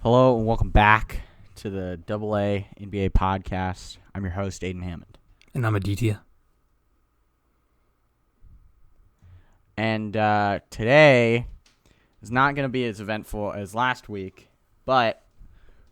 Hello and welcome back to the AA NBA podcast. I'm your host, Aiden Hammond. And I'm Aditya. And today is not going to be as eventful as last week, but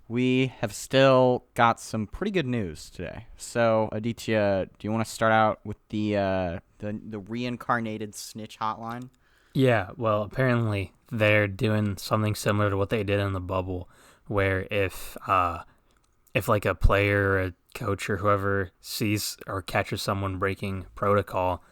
we have still got some pretty good news today. So, Aditya, do you want to start out with the reincarnated snitch hotline? Yeah, well, apparently they're doing something similar to what they did in the bubble, where if like a player or a coach or whoever sees or catches someone breaking protocol,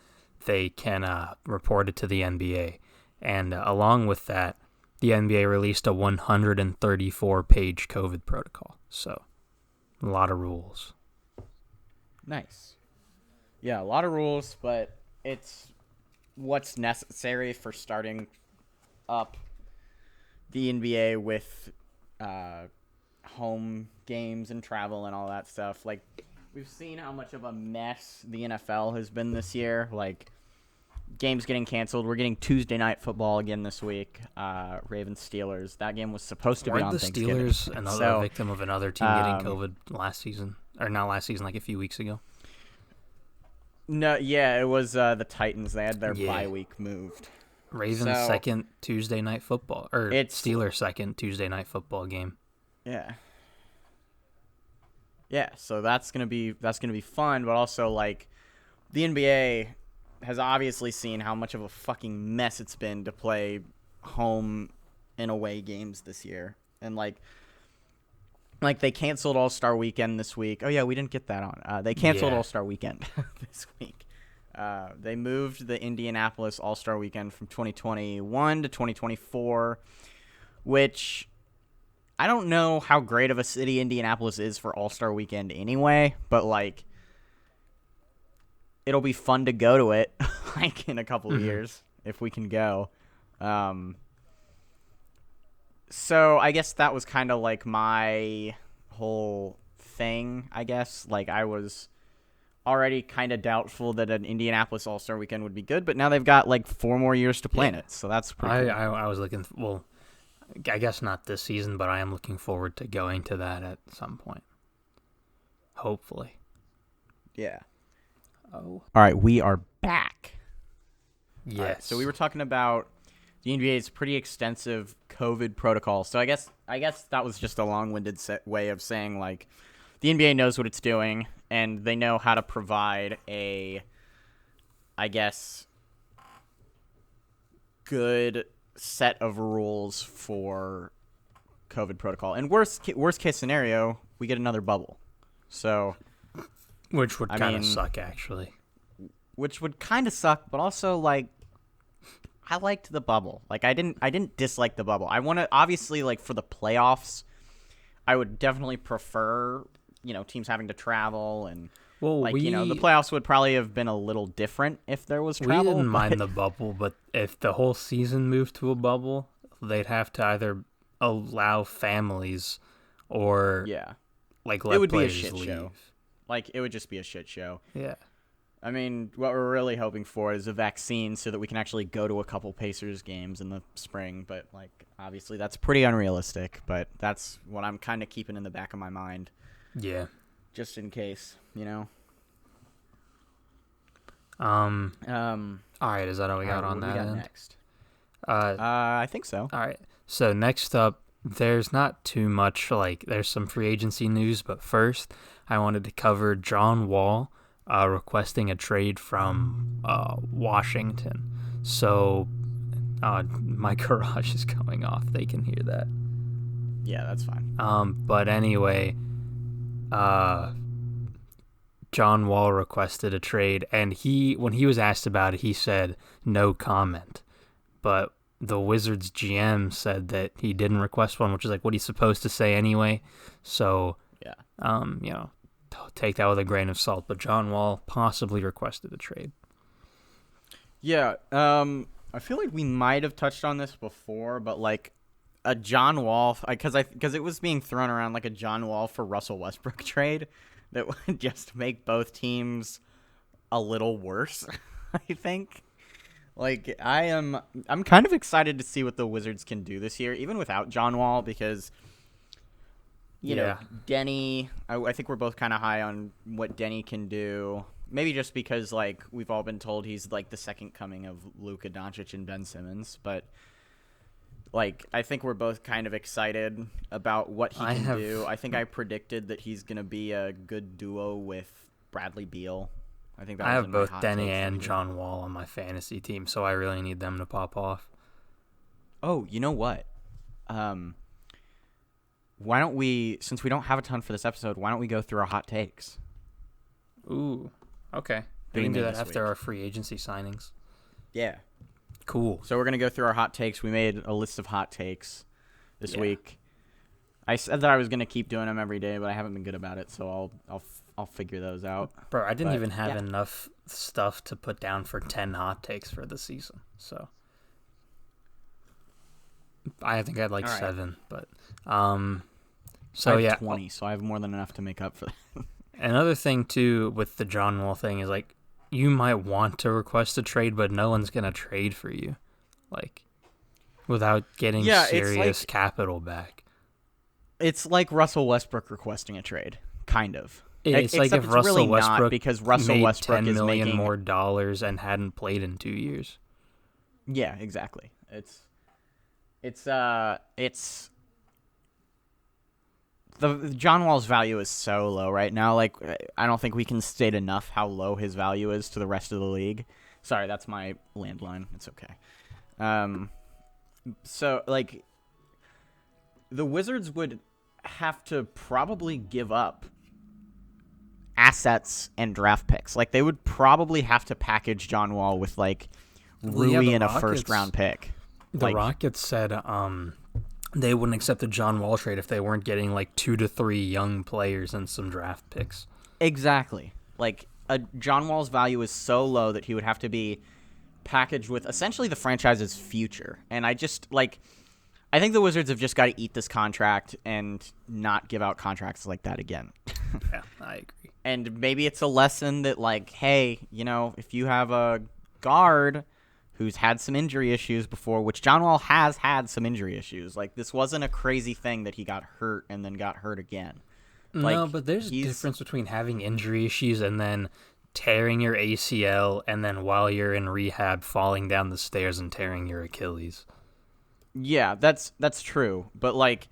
they can report it to the NBA. And along with that, the NBA released a 134-page COVID protocol. So, a lot of rules. Nice. Yeah, a lot of rules, but it's what's necessary for starting up the NBA with home games and travel and all that stuff. Like, we've seen how much of a mess the NFL has been this year. Like, games getting canceled. We're getting Tuesday night football again this week. Ravens-Steelers. That game was supposed to be on Thanksgiving. Weren't the Steelers another victim of another team getting COVID last season? Or not last season, like a few weeks ago? No, yeah, it was the Titans. They had their bye week moved. Ravens second Tuesday night football, or Steelers second Tuesday night football game. Yeah. Yeah, so that's gonna be fun, but also like the NBA has obviously seen how much of a fucking mess it's been to play home and away games this year, and like they canceled All-Star Weekend this week. Oh yeah, we didn't get that on. They canceled All-Star Weekend this week. They moved the Indianapolis All-Star Weekend from 2021 to 2024, which I don't know how great of a city Indianapolis is for All-Star Weekend anyway, but like it'll be fun to go to it like in a couple of years if we can go. So I guess that was kind of like my whole thing, I guess. Like I was already kind of doubtful that an Indianapolis All-Star Weekend would be good, but now they've got like 4 more years to plan it, so that's pretty cool. I was looking, well, I guess not this season, but I am looking forward to going to that at some point. Hopefully. Yeah. Oh. All right, we are back. Yes. Right, so we were talking about the NBA's pretty extensive COVID protocol. So I guess that was just a long-winded way of saying like the NBA knows what it's doing and they know how to provide a, I guess, good set of rules for COVID protocol. And worst case scenario, we get another bubble. So, which would kind of suck, actually. Which would kind of suck, but also like I liked the bubble. Like I didn't dislike the bubble. I want to obviously like for the playoffs, I would definitely prefer teams having to travel and the playoffs would probably have been a little different if there was travel. We didn't mind the bubble, but if the whole season moved to a bubble, they'd have to either allow families or let it would players be a shit leave. Show. Like it would just be a shit show. Yeah. I mean, what we're really hoping for is a vaccine so that we can actually go to a couple Pacers games in the spring. But, like, obviously that's pretty unrealistic. But that's what I'm kind of keeping in the back of my mind. Yeah. Just in case, All right, is that all we got on that what do we got end? Next? I think so. All right. So next up, there's not too much, there's some free agency news. But first, I wanted to cover John Wall requesting a trade from Washington. So my garage is going off. They can hear that. Yeah, that's fine. But anyway, John Wall requested a trade, and when he was asked about it, he said no comment. But the Wizards GM said that he didn't request one, which is like what he's supposed to say anyway. So yeah, take that with a grain of salt, but John Wall possibly requested a trade. Yeah, I feel like we might have touched on this before, but like a John Wall, because it was being thrown around like a John Wall for Russell Westbrook trade that would just make both teams a little worse. I think. Like I'm kind of excited to see what the Wizards can do this year, even without John Wall, because you know, Denny. I think we're both kind of high on what Denny can do. Maybe just because like we've all been told he's like the second coming of Luka Doncic and Ben Simmons, but like I think we're both kind of excited about what he can do. I think I predicted that he's gonna be a good duo with Bradley Beal. I think that I was have in my both hot Denny takes and video. John Wall on my fantasy team, so I really need them to pop off. Oh, you know what? Why don't we, since we don't have a ton for this episode, why don't we go through our hot takes? Ooh, okay. We We can do made that this after week. our free agency signings. Yeah. Cool. So we're going to go through our hot takes. We made a list of hot takes this week. I said that I was going to keep doing them every day, but I haven't been good about it, so I'll figure those out. Bro, I didn't But, even have yeah. enough stuff to put down for 10 hot takes for the season. So I think I had like All right. 7, but So I have 20, 20, so I have more than enough to make up for that. Another thing too with the John Wall thing is like you might want to request a trade, but no one's gonna trade for you, like without getting Yeah, it's serious like- capital back. It's like Russell Westbrook requesting a trade, kind of. It's like Except if it's Russell really not, Westbrook because Russell made Westbrook $10 is million making more dollars and hadn't played in 2 years. Yeah, exactly. It's the John Wall's value is so low right now. Like I don't think we can state enough how low his value is to the rest of the league. Sorry, that's my landline. It's okay. So like the Wizards would have to probably give up assets and draft picks. Like they would probably have to package John Wall with like Well, yeah, Rui the and a Rockets- first round pick. The Like- Rockets said they wouldn't accept a John Wall trade if they weren't getting like 2 to 3 young players and some draft picks. Exactly. Like John Wall's value is so low that he would have to be packaged with essentially the franchise's future. And I think the Wizards have just got to eat this contract and not give out contracts like that again. Yeah, I agree. And maybe it's a lesson that like, hey, you know, if you have a guard who's had some injury issues before, which John Wall has had some injury issues. Like this wasn't a crazy thing that he got hurt and then got hurt again. No, Like, but there's a he's- difference between having injury issues and then tearing your ACL and then while you're in rehab falling down the stairs and tearing your Achilles. Yeah, that's true. But like,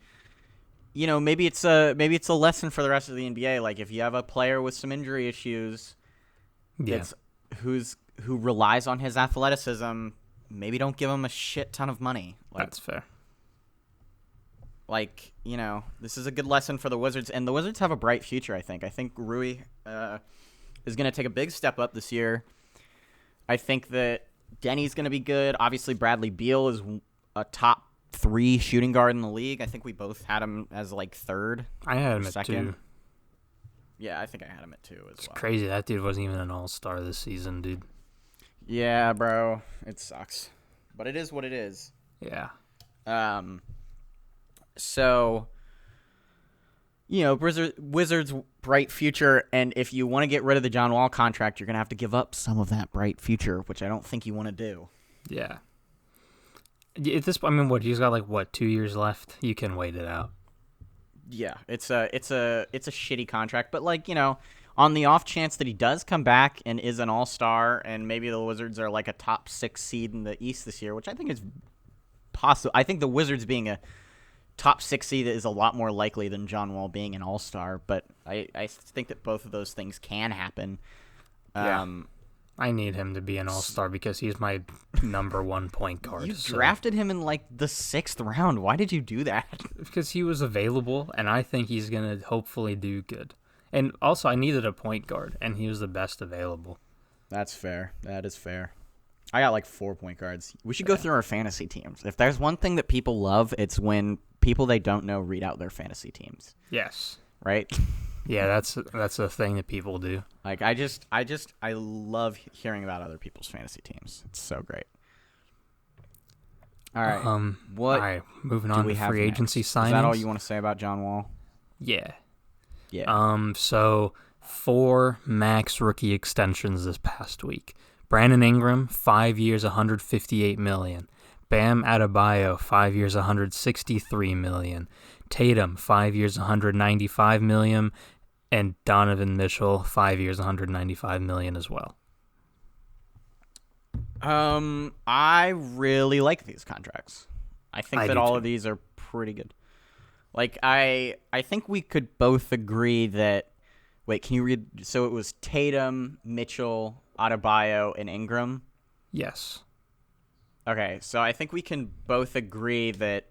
you know, maybe it's a lesson for the rest of the NBA. Like if you have a player with some injury issues, Yeah. who relies on his athleticism, maybe don't give him a shit ton of money. Like, That's fair. like, you know, this is a good lesson for the Wizards, and the Wizards have a bright future. I think Rui is going to take a big step up this year. I think that Denny's going to be good. Obviously, Bradley Beal is a top 3 shooting guard in the league. I think we both had him as like third. I had him at second. 2. Yeah, I think I had him at 2 as It's well. crazy. That dude wasn't even an all-star this season, dude. Yeah, bro, it sucks, but it is what it is. Yeah. So, you know, Wizards bright future, and if you want to get rid of the John Wall contract, you're gonna have to give up some of that bright future, which I don't think you want to do. Yeah. At this point, I mean, what, he's got like 2 years left? You can wait it out. Yeah, it's a shitty contract, but like, you know, on the off chance that he does come back and is an all-star, and maybe the Wizards are like a top 6 seed in the East this year, which I think is possible. I think the Wizards being a top 6 seed is a lot more likely than John Wall being an all-star, but I think that both of those things can happen. Yeah. I need him to be an all-star because he's my number 1 point guard. You so- drafted him in like the 6th round. Why did you do that? Because he was available, and I think he's going to hopefully do good. And also, I needed a point guard, and he was the best available. That's fair. That is fair. I got like 4 point guards. We should go through our fantasy teams. If there's one thing that people love, it's when people they don't know read out their fantasy teams, Yes. right? Yeah, that's a thing that people do. Like I love hearing about other people's fantasy teams. It's so great. All right. What All right, moving do on we to have free next? agency signings. Is that all you want to say about John Wall? Yeah. Yeah. So 4 max rookie extensions this past week. Brandon Ingram, 5 years, $158 million. Bam Adebayo, 5 years, $163 million. Tatum, 5 years, $195 million. And Donovan Mitchell, 5 years, $195 million as well. I really like these contracts. I think that all of these are pretty good. Like, I think we could both agree that... Wait, can you read? So it was Tatum, Mitchell, Adebayo, and Ingram? Yes. Okay, so I think we can both agree that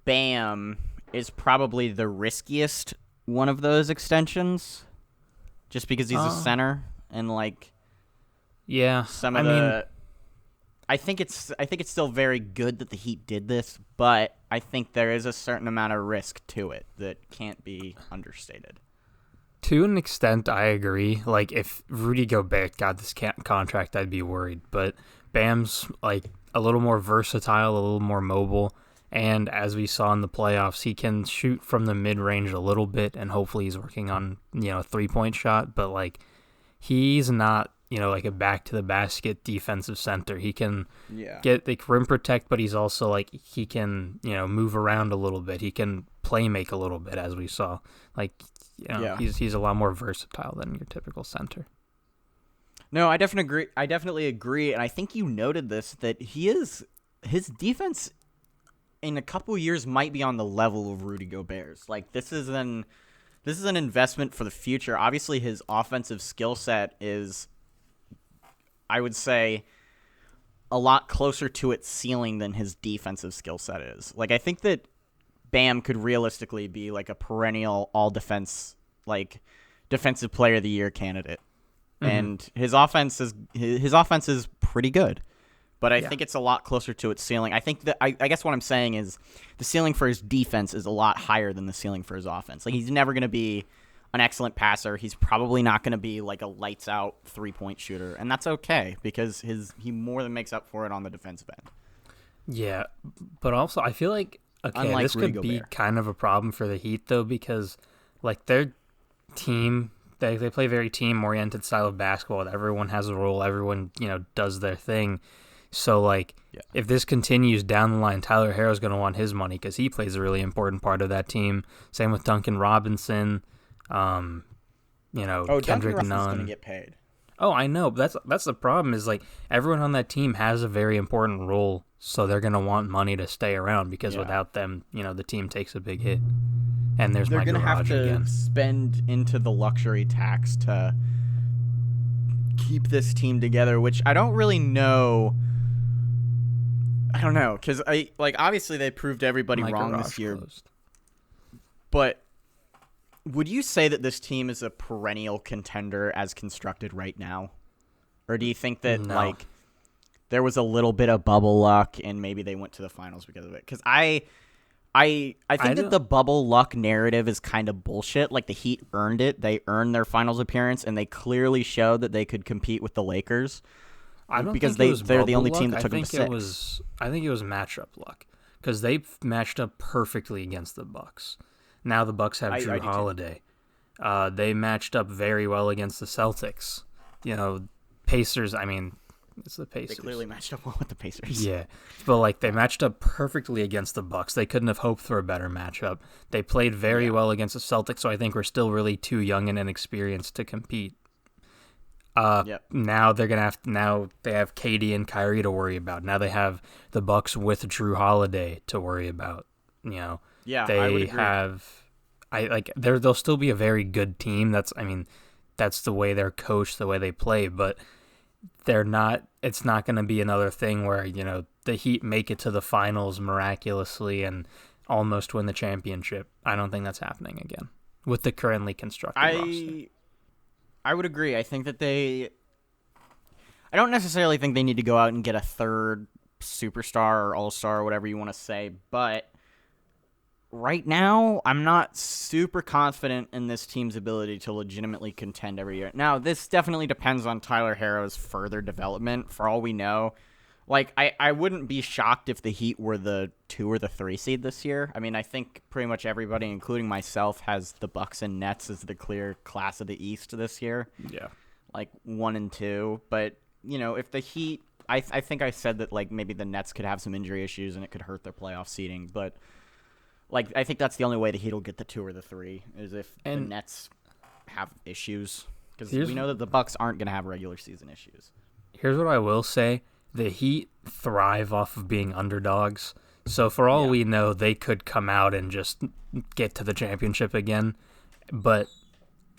Bam is probably the riskiest one of those extensions, just because he's a center and like... Yeah, I think it's still very good that the Heat did this, but I think there is a certain amount of risk to it that can't be understated. To an extent, I agree. Like, if Rudy Gobert got this contract, I'd be worried. But Bam's, like, a little more versatile, a little more mobile. And as we saw in the playoffs, he can shoot from the mid-range a little bit, and hopefully he's working on, a three-point shot. But, like, he's not, like a back-to-the-basket defensive center. He can get, like, rim protect, but he's also, like, he can, move around a little bit. He can play make a little bit, as we saw. Like... he's a lot more versatile than your typical center. No, I definitely agree, and I think you noted this, that his defense in a couple years might be on the level of Rudy Gobert's. Like, this is an investment for the future. Obviously, his offensive skill set is, I would say, a lot closer to its ceiling than his defensive skill set is. Like, I think that Bam could realistically be like a perennial all-defense, like defensive player of the year candidate. Mm-hmm. And his offense is pretty good. But I think it's a lot closer to its ceiling. I think that I guess what I'm saying is the ceiling for his defense is a lot higher than the ceiling for his offense. Like, he's never going to be an excellent passer. He's probably not going to be like a lights out 3-point shooter, and that's okay because he more than makes up for it on the defensive end. Yeah, but also I feel like unlike this Rudy could Gobert. be kind of a problem for the Heat, though, because, like, their team, they play very team-oriented style of basketball. Everyone has a role. Everyone, does their thing. So, like, if this continues down the line, Tyler Herro's going to want his money because he plays a really important part of that team. Same with Duncan Robinson. Kendrick Duncan Robinson's Nunn. going to get paid. Oh, I know, but that's the problem is, like, everyone on that team has a very important role, so they're going to want money to stay around because without them, the team takes a big hit. And they're going to have to spend into the luxury tax to keep this team together, which I don't really know. I don't know, because obviously they proved everybody wrong this year. Closed. But would you say that this team is a perennial contender as constructed right now? Or do you think that, there was a little bit of bubble luck and maybe they went to the finals because of it? Because I think that the bubble luck narrative is kind of bullshit. Like, the Heat earned it. They earned their finals appearance, and they clearly showed that they could compete with the Lakers. I don't because think it was they're the only luck. team that took them to 6. I think it was matchup luck because they matched up perfectly against the Bucks. Now the Bucks have Drew Holiday. They matched up very well against the Celtics. Pacers. I mean, it's the Pacers. They clearly matched up well with the Pacers. Yeah, but they matched up perfectly against the Bucks. They couldn't have hoped for a better matchup. They played very well against the Celtics, so I think we're still really too young and inexperienced to compete. Now they're gonna have. Now they have KD and Kyrie to worry about. Now they have the Bucks with Drew Holiday to worry about. Yeah, they I would agree. have. They'll still be a very good team. That's the way they're coached, the way they play, but they're not. It's not going to be another thing where the Heat make it to the finals miraculously and almost win the championship. I don't think that's happening again with the currently constructed roster. I would agree. I think that I don't necessarily think they need to go out and get a third superstar or all-star or whatever you want to say, but right now I'm not super confident in this team's ability to legitimately contend every year. Now, this definitely depends on Tyler Herro's further development. For all we know, I wouldn't be shocked if the Heat were the 2 or the 3 seed this year. I mean, I think pretty much everybody, including myself, has the Bucks and Nets as the clear class of the East this year. Yeah. 1 and 2. But, if the Heat, I think I said that like maybe the Nets could have some injury issues and it could hurt their playoff seeding, but like I think that's the only way the Heat will get the 2 or the 3 is if the Nets have issues, because we know that the Bucks aren't going to have regular season issues. Here's what I will say: the Heat thrive off of being underdogs. So for all we know, they could come out and just get to the championship again. But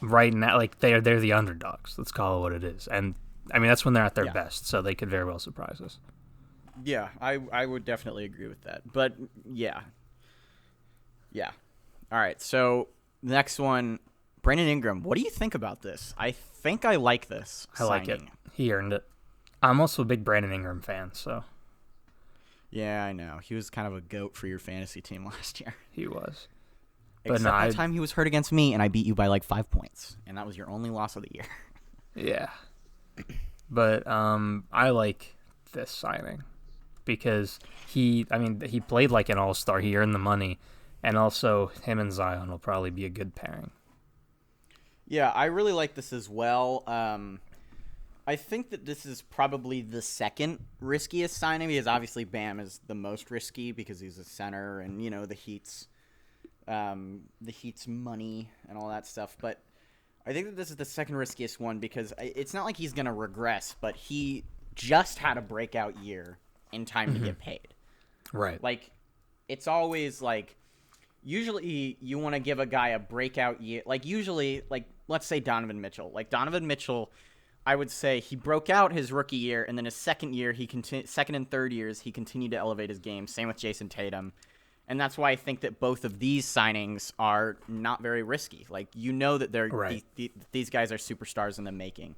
right now, like they're the underdogs. Let's call it what it is. And I mean that's when they're at their best. So they could very well surprise us. Yeah, I would definitely agree with that. But yeah. All right. So the next one, Brandon Ingram. What do you think about this? I think I like this. I like it. He earned it. I'm also a big Brandon Ingram fan, so. Yeah, I know. He was kind of a goat for your fantasy team last year. He was. Except that time he was hurt against me, and I beat you by like 5 points, and that was your only loss of the year. Yeah. But I like this signing because he played like an all-star. He earned the money, and also him and Zion will probably be a good pairing. Yeah, I really like this as well. I think that this is probably the second riskiest signing because obviously Bam is the most risky because he's a center and, you know, the Heat's money and all that stuff. But I think that this is the second riskiest one because it's not like he's going to regress, but he just had a breakout year in time to get paid. Right. Like, it's always like, usually you want to give a guy a breakout year. Like, usually, like, let's say Donovan Mitchell. Like, Donovan Mitchell, I would say he broke out his rookie year, and then his second year, second and third years, he continued to elevate his game. Same with Jason Tatum. And that's why I think that both of these signings are not very risky. Like, you know that they're right. these guys are superstars in the making.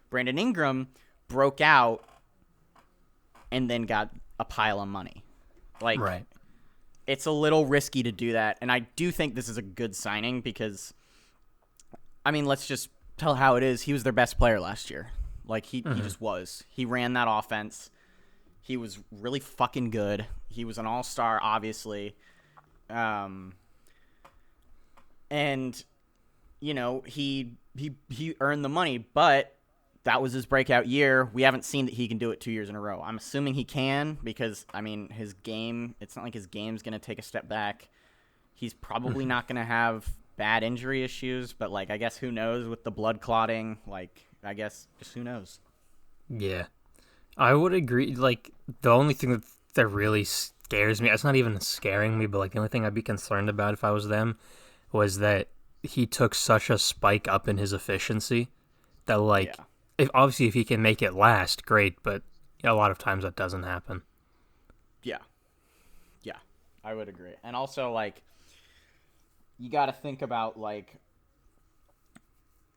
Brandon Ingram broke out and then got a pile of money. Like, right. It's a little risky to do that. And I do think this is a good signing because, I mean, let's just tell how it is. He was their best player last year. Like, he just was. He ran that offense. He was really fucking good. He was an all-star, obviously. And, you know, he earned the money, but that was his breakout year. We haven't seen that he can do it 2 years in a row. I'm assuming he can because, I mean, his game, it's not like his game's going to take a step back. He's probably not going to have bad injury issues, but, like, I guess who knows with the blood clotting. Like, I guess just who knows. Yeah. I would agree. Like, the only thing that really scares me, it's not even scaring me, but, like, the only thing I'd be concerned about if I was them was that he took such a spike up in his efficiency that, like, obviously if he can make it last, great, but a lot of times that doesn't happen. Yeah, I would agree. And also, like, you got to think about, like,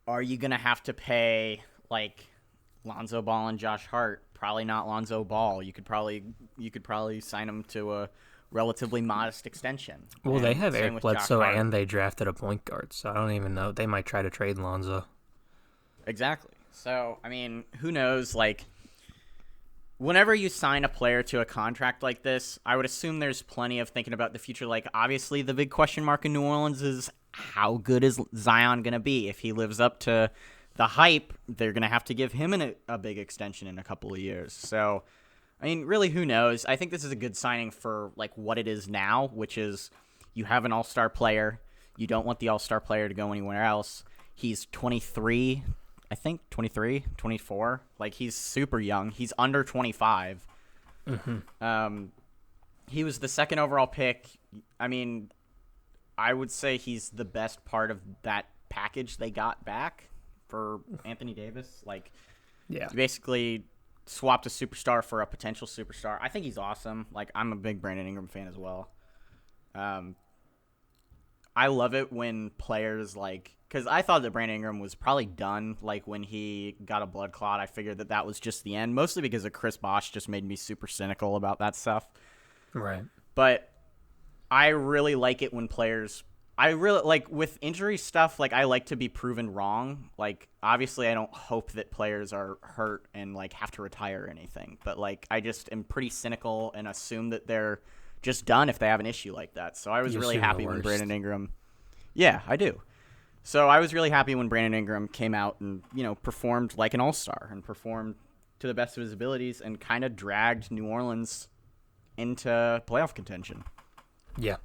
are you going to have to pay, like, Lonzo Ball and Josh Hart? Probably not Lonzo Ball. You could probably sign him to a relatively modest extension. Well, they have Eric Bledsoe and they drafted a point guard, so I don't even know. They might try to trade Lonzo. Exactly. So, I mean, who knows? Like, whenever you sign a player to a contract like this, I would assume there's plenty of thinking about the future. Like, obviously, the big question mark in New Orleans is how good is Zion going to be? If he lives up to the hype, they're going to have to give him a big extension in a couple of years. So, I mean, really, who knows? I think this is a good signing for, like, what it is now, which is you have an all-star player. You don't want the all-star player to go anywhere else. He's 23, I think, 23, 24. Like, he's super young. He's under 25. Mm-hmm. He was the second overall pick. I mean, I would say he's the best part of that package they got back for Anthony Davis. Like, yeah, basically swapped a superstar for a potential superstar. I think he's awesome. Like, I'm a big Brandon Ingram fan as well. I love it when players, like, because I thought that Brandon Ingram was probably done, like, when he got a blood clot. I figured that was just the end, mostly because of Chris Bosh just made me super cynical about that stuff. Right. But I really like it when players, I really, like, with injury stuff, like, I like to be proven wrong. Like, obviously, I don't hope that players are hurt and, like, have to retire or anything. But, like, I just am pretty cynical and assume that they're just done if they have an issue like that. So I was really happy when Brandon Ingram. Yeah, I do. So I was really happy when Brandon Ingram came out and, you know, performed like an all-star and performed to the best of his abilities and kind of dragged New Orleans into playoff contention. Yeah.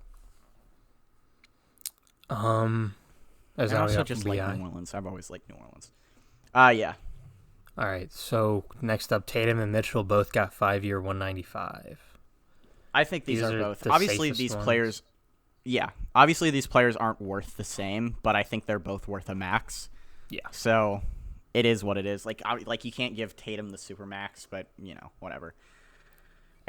As I also just like New Orleans. I've always liked New Orleans. Yeah. All right. So next up, Tatum and Mitchell both got 5-year, 195. I think these are both. the Obviously, safest these ones. players. Yeah. Obviously, these players aren't worth the same, but I think they're both worth a max. Yeah. So it is what it is. Like you can't give Tatum the super max, but whatever.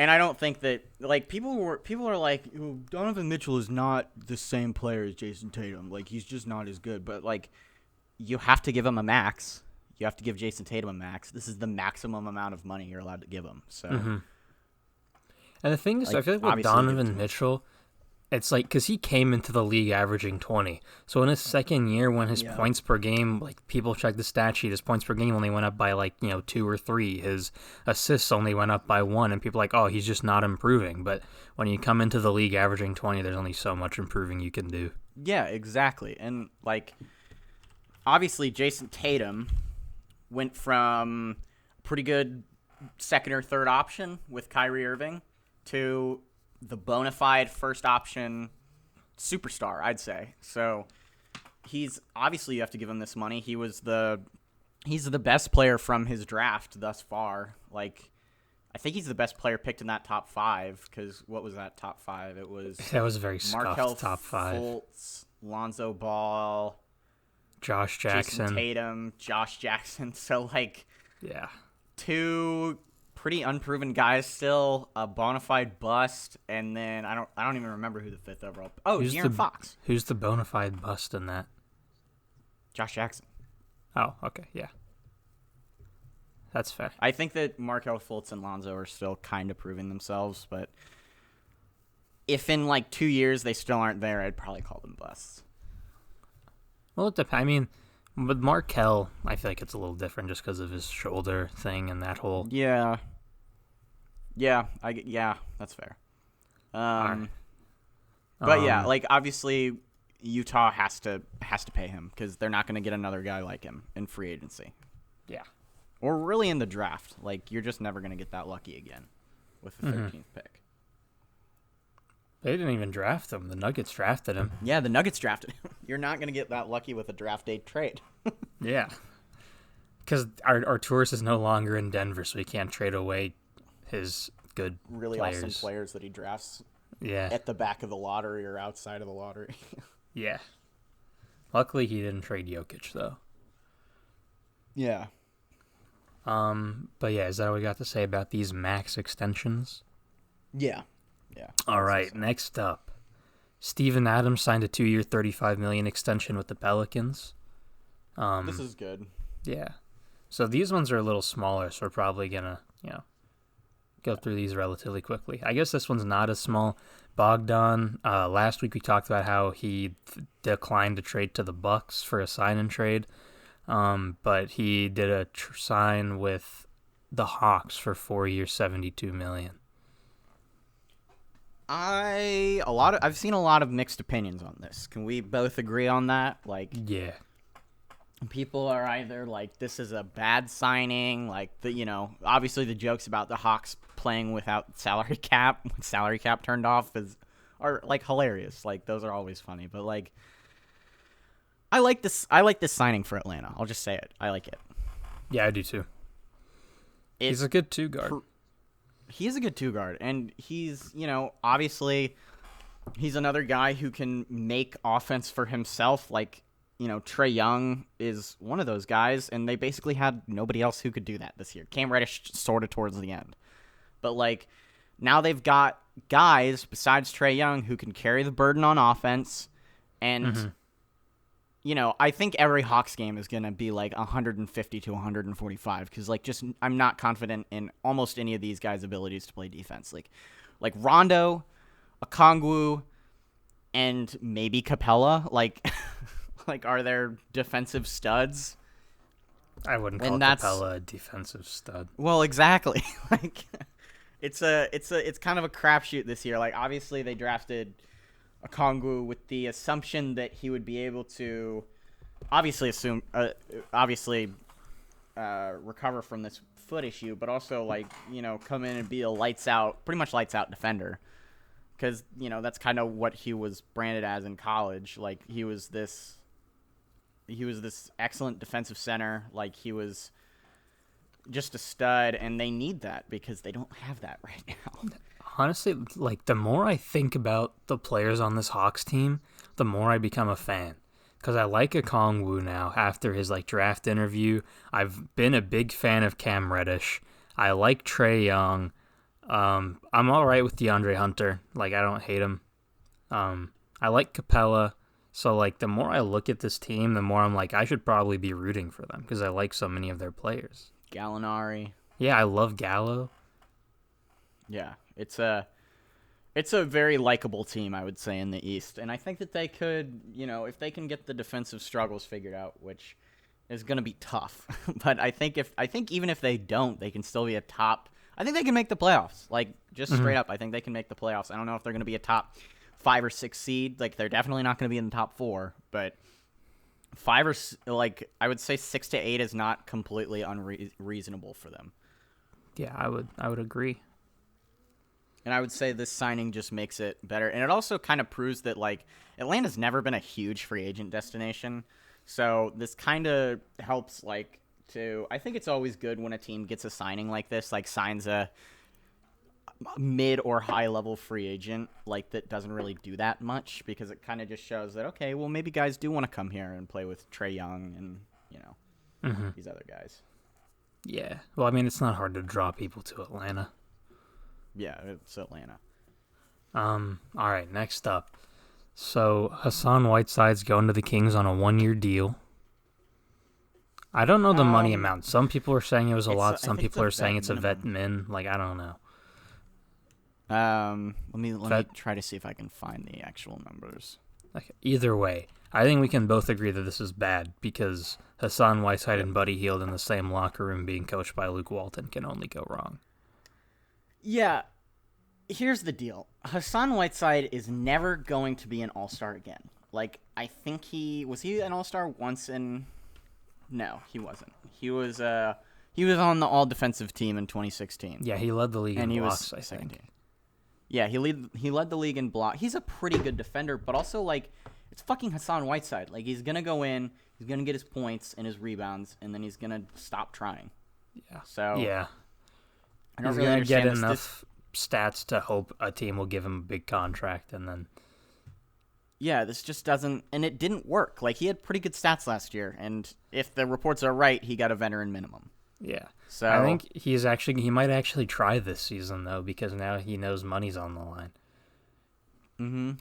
And I don't think that people are like, Donovan Mitchell is not the same player as Jason Tatum. Like, he's just not as good. But like, you have to give him a max. You have to give Jason Tatum a max. This is the maximum amount of money you're allowed to give him. So, And the thing is, I feel like with obviously give it to Donovan him. Mitchell, it's like, because he came into the league averaging 20. So in his second year, when his points per game, like people check the stat sheet, his points per game only went up by 2 or 3. His assists only went up by 1. And people are like, oh, he's just not improving. But when you come into the league averaging 20, there's only so much improving you can do. Yeah, exactly. And obviously Jason Tatum went from pretty good second or third option with Kyrie Irving to the bona fide first option superstar, I'd say. So he's obviously, you have to give him this money. He's the best player from his draft thus far. I think he's the best player picked in that top 5, because what was that top 5? It was That was a very Markelle scuffed top 5. Fultz, Lonzo Ball, Josh Jackson. Jason Tatum, Josh Jackson. So Yeah. 2 pretty unproven guys still, a bona fide bust, and then I don't even remember who the 5th overall. Oh, De'Aaron Fox. Who's the bona fide bust in that? Josh Jackson. Oh, okay, yeah. That's fair. I think that Markelle Fultz and Lonzo are still kind of proving themselves, but if in 2 years they still aren't there, I'd probably call them busts. Well, it depends. I mean, with Markelle, I feel like it's a little different just because of his shoulder thing and that whole. Yeah, that's fair. Right. But yeah, obviously Utah has to pay him, because they're not going to get another guy like him in free agency. Yeah. Or really in the draft. You're just never going to get that lucky again with the 13th pick. They didn't even draft him. The Nuggets drafted him. Yeah, the Nuggets drafted him. You're not going to get that lucky with a draft day trade. Yeah. Because Arturis is no longer in Denver, so he can't trade away his good Really players. awesome players that he drafts Yeah. at the back of the lottery or outside of the lottery. Yeah. Luckily, he didn't trade Jokic, though. Yeah. But yeah, is that what we got to say about these max extensions? Yeah. Yeah. All right, next up. Steven Adams signed a 2-year, $35 million extension with the Pelicans. This is good. Yeah. So these ones are a little smaller, so we're probably going to, go through these relatively quickly. I guess this one's not as small. Bogdan, last week we talked about how he declined to trade to the Bucks for a sign-and trade, but he did a sign with the Hawks for 4 years, $72 million. I've seen a lot of mixed opinions on this. Can we both agree on that? Yeah. People are either this is a bad signing, obviously the jokes about the Hawks playing without salary cap, when salary cap turned off, are hilarious. Those are always funny, but I like this signing for Atlanta. I'll just say it. I like it. Yeah, I do too. He's a good 2-guard. He is a good 2-guard, and he's, obviously he's another guy who can make offense for himself. Trae Young is one of those guys, and they basically had nobody else who could do that this year. Cam Reddish sort of towards the end. But, now they've got guys besides Trae Young who can carry the burden on offense. And, I think every Hawks game is going to be 150 to 145 because, I'm not confident in almost any of these guys' abilities to play defense. Like Rondo, Okongwu, and maybe Capella. Are there defensive studs? I wouldn't call Capella a defensive stud. Well, exactly. It's kind of a crapshoot this year. Obviously they drafted Okongwu with the assumption that he would be able to, obviously recover from this foot issue, but also like come in and be a pretty much lights out defender, because that's kind of what he was branded as in college. Like he was this excellent defensive center. Like he was just a stud, and they need that because they don't have that right now. Honestly, like the more I think about the players on this Hawks team, the more I become a fan. Because I like Okongwu now after his like draft interview. I've been a big fan of Cam Reddish. I like Trae Young. I'm all right with DeAndre Hunter. Like I don't hate him. I like Capella. So like the more I look at this team, the more I'm like I should probably be rooting for them because I like so many of their players. Gallinari. Yeah, I love Gallo. Yeah, it's a very likable team, I would say, in the East. And I think that they could, if they can get the defensive struggles figured out, which is going to be tough. But I think even if they don't, they can still be a top. I think they can make the playoffs. Like just straight up, I think they can make the playoffs. I don't know if they're going to be a top 5 or 6 seed. Like they're definitely not going to be in the top 4, but 5 or like I would say 6 to 8 is not completely unreasonable for them. Yeah, I would agree. And I would say this signing just makes it better. And it also kind of proves that, like, Atlanta's never been a huge free agent destination. So this kind of helps, like, I think it's always good when a team gets a signing like this, like signs a mid or high level free agent, like that doesn't really do that much, because it kind of just shows that, okay, well, maybe guys do want to come here and play with Trae Young and, these other guys. Yeah. Well, I mean, it's not hard to draw people to Atlanta. Yeah, it's Atlanta. All right, next up. So Hassan Whiteside's going to the Kings on a 1-year deal. I don't know the money amount. Some people are saying it was a lot. Some people are saying it's a vet min. Like, I don't know. Let me try to see if I can find the actual numbers. Okay. Either way, I think we can both agree that this is bad because Hassan Whiteside and Buddy Hield in the same locker room being coached by Luke Walton can only go wrong. Yeah, here's the deal. Hassan Whiteside is never going to be an all-star again. Like, I think he an all-star once in... No, he wasn't. He was on the all-defensive team in 2016. Yeah, he led the league in blocks, I second think. team. Yeah, he led the league in block. He's a pretty good defender, but also, like, it's fucking Hassan Whiteside. Like, he's going to go in, he's going to get his points and his rebounds, and then he's going to stop trying. Yeah. So... Yeah. I don't He's really going to get understand enough stats to hope a team will give him a big contract, and then... Yeah, this just doesn't... And it didn't work. Like, he had pretty good stats last year, and if the reports are right, he got a veteran minimum. Yeah. So I think he might actually try this season, though, because now he knows money's on the line. Mm-hmm.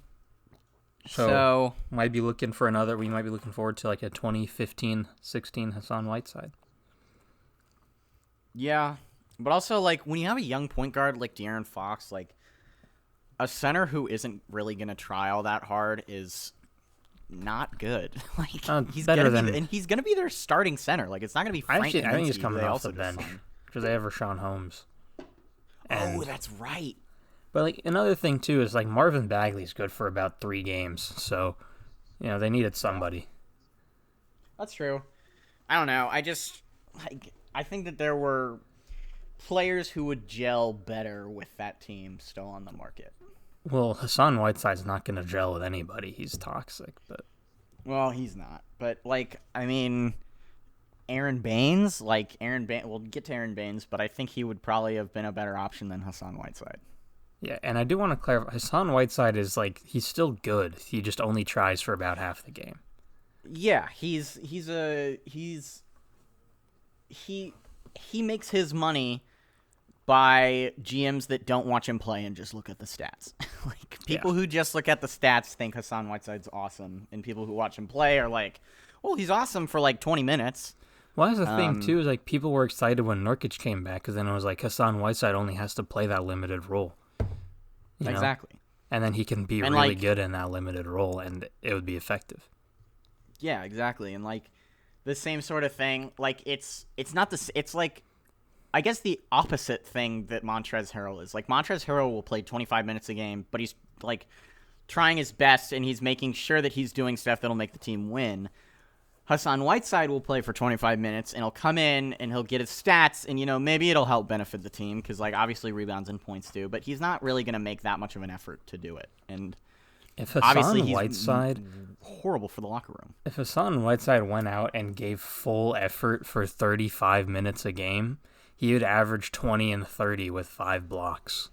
So we might be looking forward to, like, a 2015-16 Hassan Whiteside. Yeah. But also, like, when you have a young point guard like De'Aaron Fox, like, a center who isn't really going to try all that hard is not good. Like, he's going to be their starting center. Like, it's not going to be Frank Kaminsky. I think he's coming off the bench because they have Rashawn Holmes. Oh, that's right. But, like, another thing, too, is, like, Marvin Bagley's good for about 3 games. So, they needed somebody. That's true. I don't know. I think that there were players who would gel better with that team still on the market. Well, Hassan Whiteside's not going to gel with anybody. He's toxic, but... Well, he's not. But, like, I mean, Aaron Baines, we'll get to Aaron Baines, but I think he would probably have been a better option than Hassan Whiteside. Yeah, and I do want to clarify, Hassan Whiteside is, like, he's still good. He just only tries for about half the game. Yeah, he makes his money by GMs that don't watch him play and just look at the stats. Like, people who just look at the stats think Hassan Whiteside's awesome, and people who watch him play are like, well, he's awesome for, like, 20 minutes. Well, that's the thing, too, is, like, people were excited when Nurkic came back, because then it was like, Hassan Whiteside only has to play that limited role. Exactly. And then he can be really good in that limited role, and it would be effective. Yeah, exactly. And, like, the same sort of thing, like, it's not this, it's like, I guess the opposite thing that Montrezl Harrell is. Like, Montrezl Harrell will play 25 minutes a game, but he's, like, trying his best, and he's making sure that he's doing stuff that'll make the team win. Hassan Whiteside will play for 25 minutes, and he'll come in and he'll get his stats, and maybe it'll help benefit the team because like obviously rebounds and points do, but he's not really going to make that much of an effort to do it. And If obviously Hassan he's Whiteside, horrible for the locker room. if Hassan Whiteside went out and gave full effort for 35 minutes a game, he would average 20 and 30 with 5 blocks.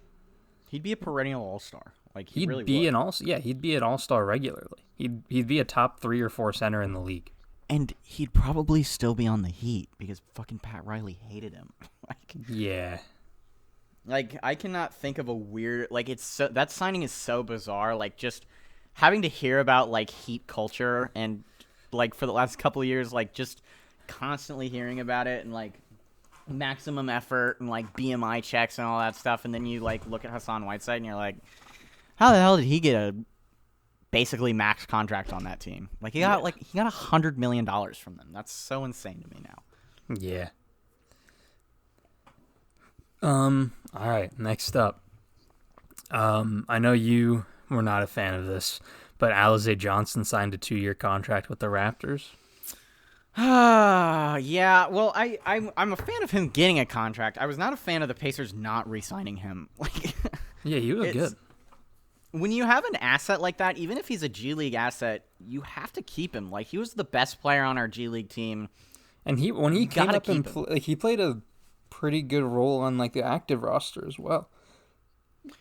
He'd be a perennial all-star. Like He'd really be would. he'd be an all-star regularly. He'd be a top 3 or 4 center in the league. And he'd probably still be on the Heat because fucking Pat Riley hated him. Yeah. Like I cannot think of a weird that signing is so bizarre. Like just having to hear about like Heat culture and like for the last couple of years, like just constantly hearing about it and like maximum effort and like BMI checks and all that stuff, and then you like look at Hassan Whiteside and you're like, how the hell did he get a basically max contract on that team? Like he got $100 million from them. That's so insane to me now. Yeah. All right, next up. I know you were not a fan of this, but Alize Johnson signed a 2-year contract with the Raptors. Yeah, well, I'm a fan of him getting a contract. I was not a fan of the Pacers not re-signing him. Like, Yeah, he was good. When you have an asset like that, even if he's a G League asset, you have to keep him. Like, he was the best player on our G League team. And when he came gotta up and keep him. he played a pretty good role on like the active roster as well.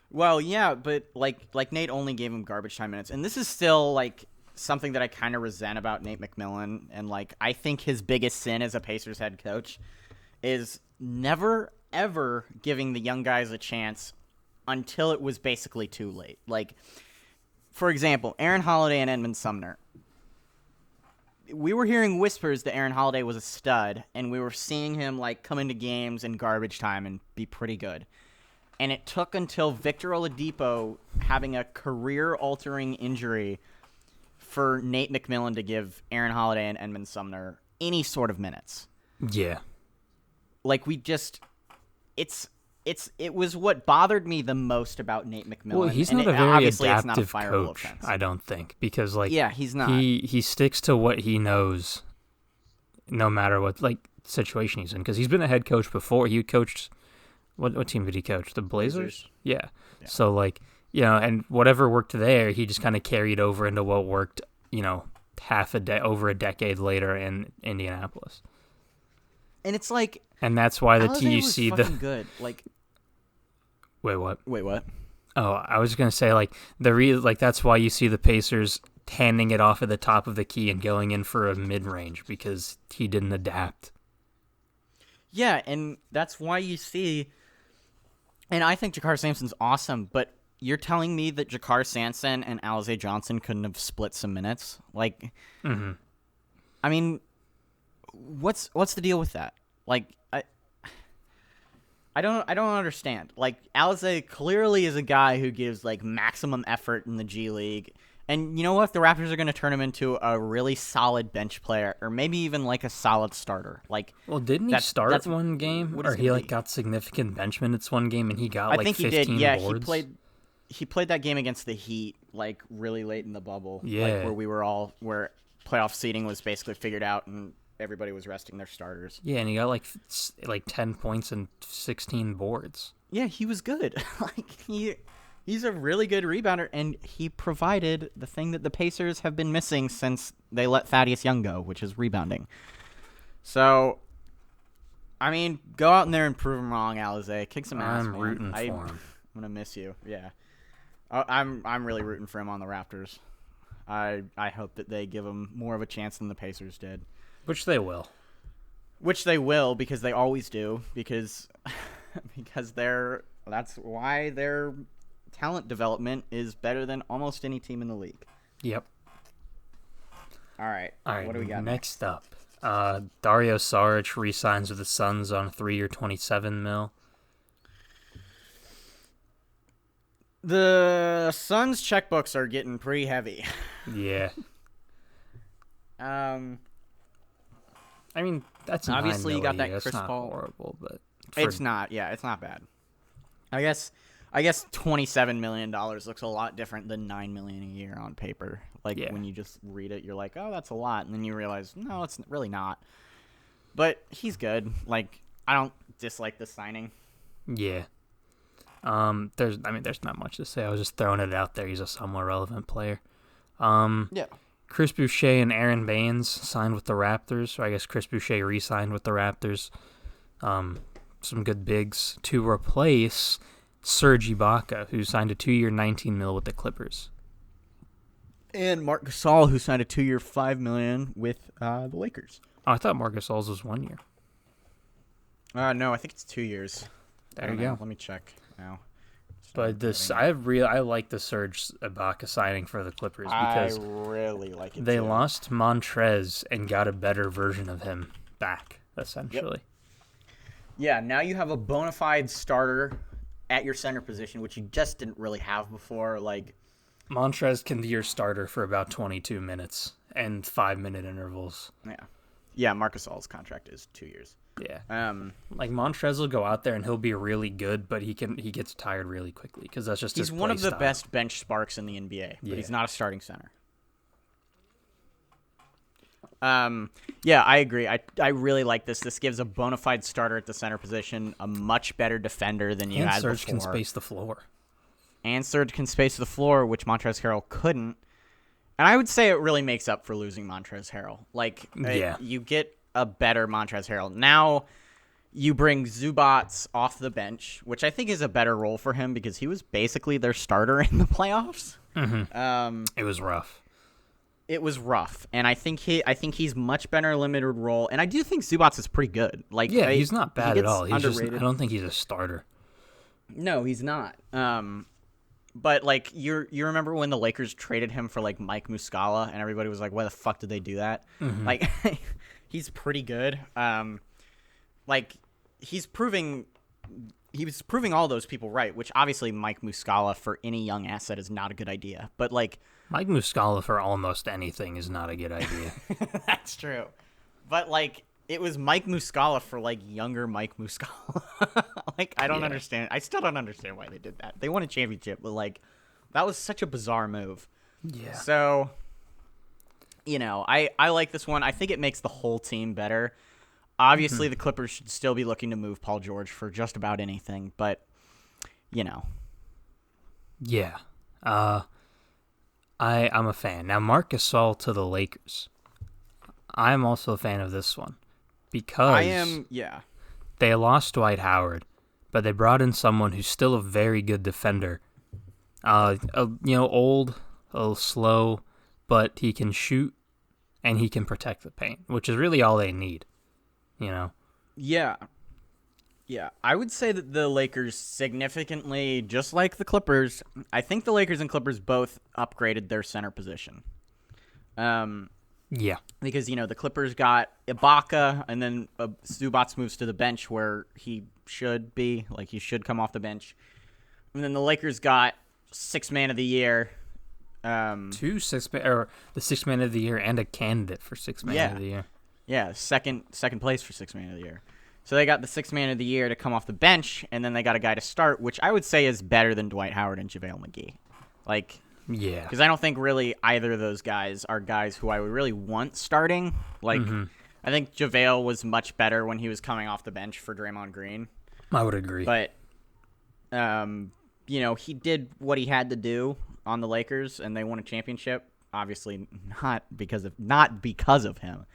Well, yeah, but like Nate only gave him garbage time minutes, and this is still like something that I kind of resent about Nate McMillan, and like I think his biggest sin as a Pacers head coach is never ever giving the young guys a chance until it was basically too late. Like, for example, Aaron Holiday and Edmund Sumner. We were hearing whispers that Aaron Holiday was a stud, and we were seeing him like come into games in garbage time and be pretty good. And it took until Victor Oladipo having a career-altering injury for Nate McMillan to give Aaron Holiday and Edmund Sumner any sort of minutes. Yeah. Like it was what bothered me the most about Nate McMillan. Well, he's and not a very obviously it's adaptive not a fireable coach, offense. I don't think, because like Yeah, he's not. He sticks to what he knows, no matter what like situation he's in. Because he's been a head coach before. He coached what team did he coach? The Blazers. Yeah. So like and whatever worked there, he just kind of carried over into what worked. Over a decade later in Indianapolis. And it's like, and that's why the Alize you was see fucking good. Like, wait, what? Oh, I was gonna say like that's why you see the Pacers handing it off at the top of the key and going in for a mid range because he didn't adapt. Yeah, and that's why you see. And I think Jakar Sampson's awesome, but you're telling me that Jakar Sampson and Alize Johnson couldn't have split some minutes? Like, I mean, what's the deal with that? Like, I don't understand. Like, Alize clearly is a guy who gives like maximum effort in the G League, and you know what? The Raptors are going to turn him into a really solid bench player, or maybe even like a solid starter. Like, well, didn't he start one game, or he like got significant bench minutes one game, and he got like 15 boards? I think he did. Yeah, boards? He played that game against the Heat like really late in the bubble. Yeah, like where playoff seeding was basically figured out and everybody was resting their starters. Yeah, and he got like 10 points and 16 boards. Yeah, he was good. Like he's a really good rebounder, and he provided the thing that the Pacers have been missing since they let Thaddeus Young go, which is rebounding. So, I mean, go out in there and prove him wrong, Alize. Kick some ass, man. I'm rooting for him. I'm gonna miss you. Yeah, I'm really rooting for him on the Raptors. I hope that they give him more of a chance than the Pacers did. Which they will. Which they will, because they always do. Because that's why their talent development is better than almost any team in the league. Yep. All right. What do we got next up? Dario Saric re-signs with the Suns on a 3-year, $27 million. The Suns' checkbooks are getting pretty heavy. Yeah. I mean, that's obviously you got that Chris not Paul. Horrible, but it's not. Yeah, it's not bad. I guess I guess $27 million looks a lot different than $9 million a year on paper. Like, Yeah. when you just read it, you're like, oh, that's a lot. And then you realize, no, it's really not. But he's good. Like, I don't dislike the signing. Yeah. There's not much to say. I was just throwing it out there. He's a somewhat relevant player. Yeah. Chris Boucher and Aaron Baines signed with the Raptors. Or I guess Chris Boucher re-signed with the Raptors. Some good bigs to replace Serge Ibaka, who signed a 2-year $19 million with the Clippers. And Marc Gasol, who signed a 2-year $5 million with the Lakers. Oh, I thought Marc Gasol's was 1 year. No, I think it's 2 years. There you go. Let me check now. But I like the Serge Ibaka signing for the Clippers because I really like it. they too. lost Montrez and got a better version of him back, essentially. Yeah, now you have a bona fide starter at your center position, which you just didn't really have before. Like, Montrez can be your starter for about 22 minutes and 5-minute intervals. yeah, Marc Gasol's contract is 2 years. Yeah. Like Montrez will go out there and he'll be really good, but he gets tired really quickly because that's just he's his one of the play style. best bench sparks in the NBA, but he's not a starting center. Yeah, I agree. I really like this. This gives a bona fide starter at the center position a much better defender than you And had Serge before. can space the floor. And Serge can space the floor, which Montrezl Harrell couldn't. And I would say it really makes up for losing Montrezl Harrell. Like, you get a better Montrezl Harrell. Now you bring Zubats off the bench, which I think is a better role for him because he was basically their starter in the playoffs. Mm-hmm. It was rough. It was rough, and I think he's much better in a limited role. And I do think Zubats is pretty good. Like, Yeah, he's not bad at all. He's underrated. just, I don't think he's a starter. No, he's not. But like you remember when the Lakers traded him for like Mike Muscala, and everybody was like, "Why the fuck did they do that?" Mm-hmm. Like, he's pretty good. Like he was proving all those people right. Which obviously Mike Muscala for any young asset is not a good idea. But like Mike Muscala for almost anything is not a good idea. that's true. But like it was Mike Muscala for like younger Mike Muscala. Like I don't understand. I still don't understand why they did that. They won a championship, but like that was such a bizarre move. Yeah. So, you know, I like this one. I think it makes the whole team better. Obviously, the Clippers should still be looking to move Paul George for just about anything, but you know. Yeah. I'm a fan. Now, Marc Gasol to the Lakers. I'm also a fan of this one because I am, yeah. They lost Dwight Howard, but they brought in someone who's still a very good defender. Old, a little slow, but he can shoot and he can protect the paint, which is really all they need. You know? Yeah. Yeah. I would say that the Lakers significantly, just like the Clippers, I think the Lakers and Clippers both upgraded their center position. Yeah. Because, you know, the Clippers got Ibaka, and then Zubats moves to the bench where he should be. Like, he should come off the bench. And then the Lakers got Sixth Man of the Year. The Sixth Man of the Year and a candidate for Sixth Man of the Year. Yeah, second place for Sixth Man of the Year. So they got the Sixth Man of the Year to come off the bench, and then they got a guy to start, which I would say is better than Dwight Howard and JaVale McGee. Like, yeah. because I don't think really either of those guys are guys who I would really want starting. Like, I think JaVale was much better when he was coming off the bench for Draymond Green. I would agree. But, you know, he did what he had to do on the Lakers, and they won a championship. Obviously, not because of him.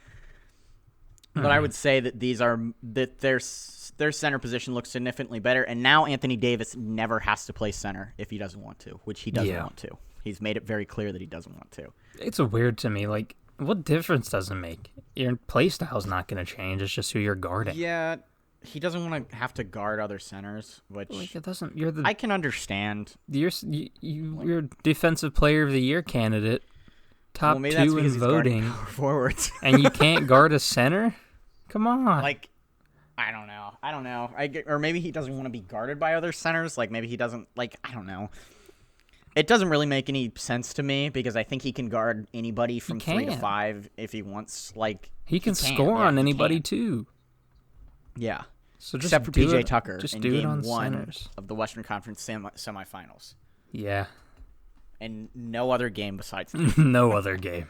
But I would say that their center position looks significantly better, and now Anthony Davis never has to play center if he doesn't want to, which he doesn't want to. He's made it very clear that he doesn't want to. It's weird to me. Like, what difference does it make? Your play style's not going to change. It's just who you're guarding. Yeah, he doesn't want to have to guard other centers, which Like, it doesn't. I can understand. You're defensive player of the year candidate, top Well, maybe that's 2 in because he's guarding voting, power forwards. and you can't guard a center. Come on. Like, I don't know. Or maybe he doesn't want to be guarded by other centers. Like, maybe he doesn't, like, I don't know. It doesn't really make any sense to me because I think he can guard anybody from 3 to 5 if he wants. Like, he can score on anybody too. Yeah. So except for PJ Tucker just in do it Game on 1 centers. of the Western Conference semifinals. Yeah. And no other game besides that. No other game.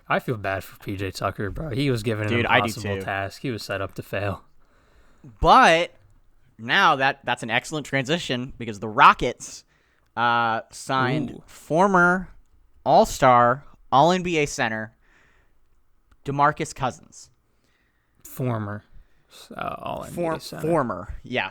I feel bad for PJ Tucker, bro. He was given an impossible task. He was set up to fail. But now that's an excellent transition because the Rockets signed former All-Star, All-NBA center DeMarcus Cousins. Former All-NBA center.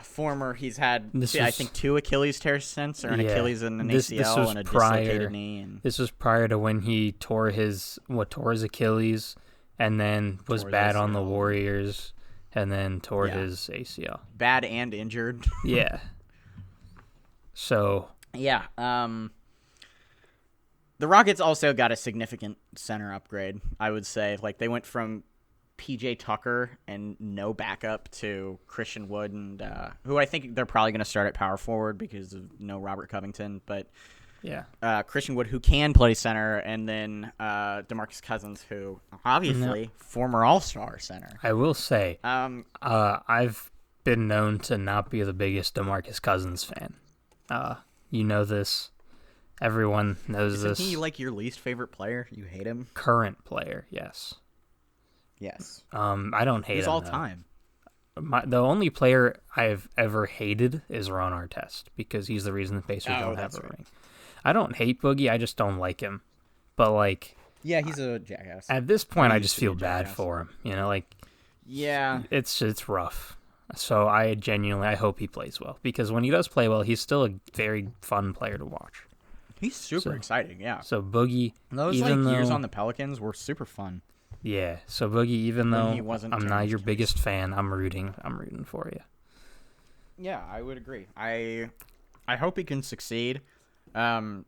Former. He's had, I think, 2 Achilles tears since, or an Achilles and an ACL and a dislocated knee. And this was prior to when he tore his Achilles and then was bad on the Warriors and then tore his ACL. Bad and injured. Yeah. So. Yeah. The Rockets also got a significant center upgrade, I would say. Like, they went from PJ Tucker and no backup to Christian Wood, and who I think they're probably going to start at power forward because of no Robert Covington. But Christian Wood, who can play center, and then DeMarcus Cousins, who obviously former All-Star center. I will say, I've been known to not be the biggest DeMarcus Cousins fan. You know this. Everyone knows this. Isn't he like your least favorite player? You hate him? Current player, yes. Yes. I don't hate him. He's all time. The only player I've ever hated is Ron Artest because he's the reason the Pacers don't have a ring. I don't hate Boogie, I just don't like him. But like, yeah, he's a jackass. At this point, I just feel bad for him. You know, like, yeah, it's rough. So I hope he plays well because when he does play well, he's still a very fun player to watch. He's super exciting, yeah. So Boogie, those years on the Pelicans were super fun. Yeah. So Boogie, even though I'm not your biggest fan, I'm rooting for you. Yeah, I would agree. I hope he can succeed. And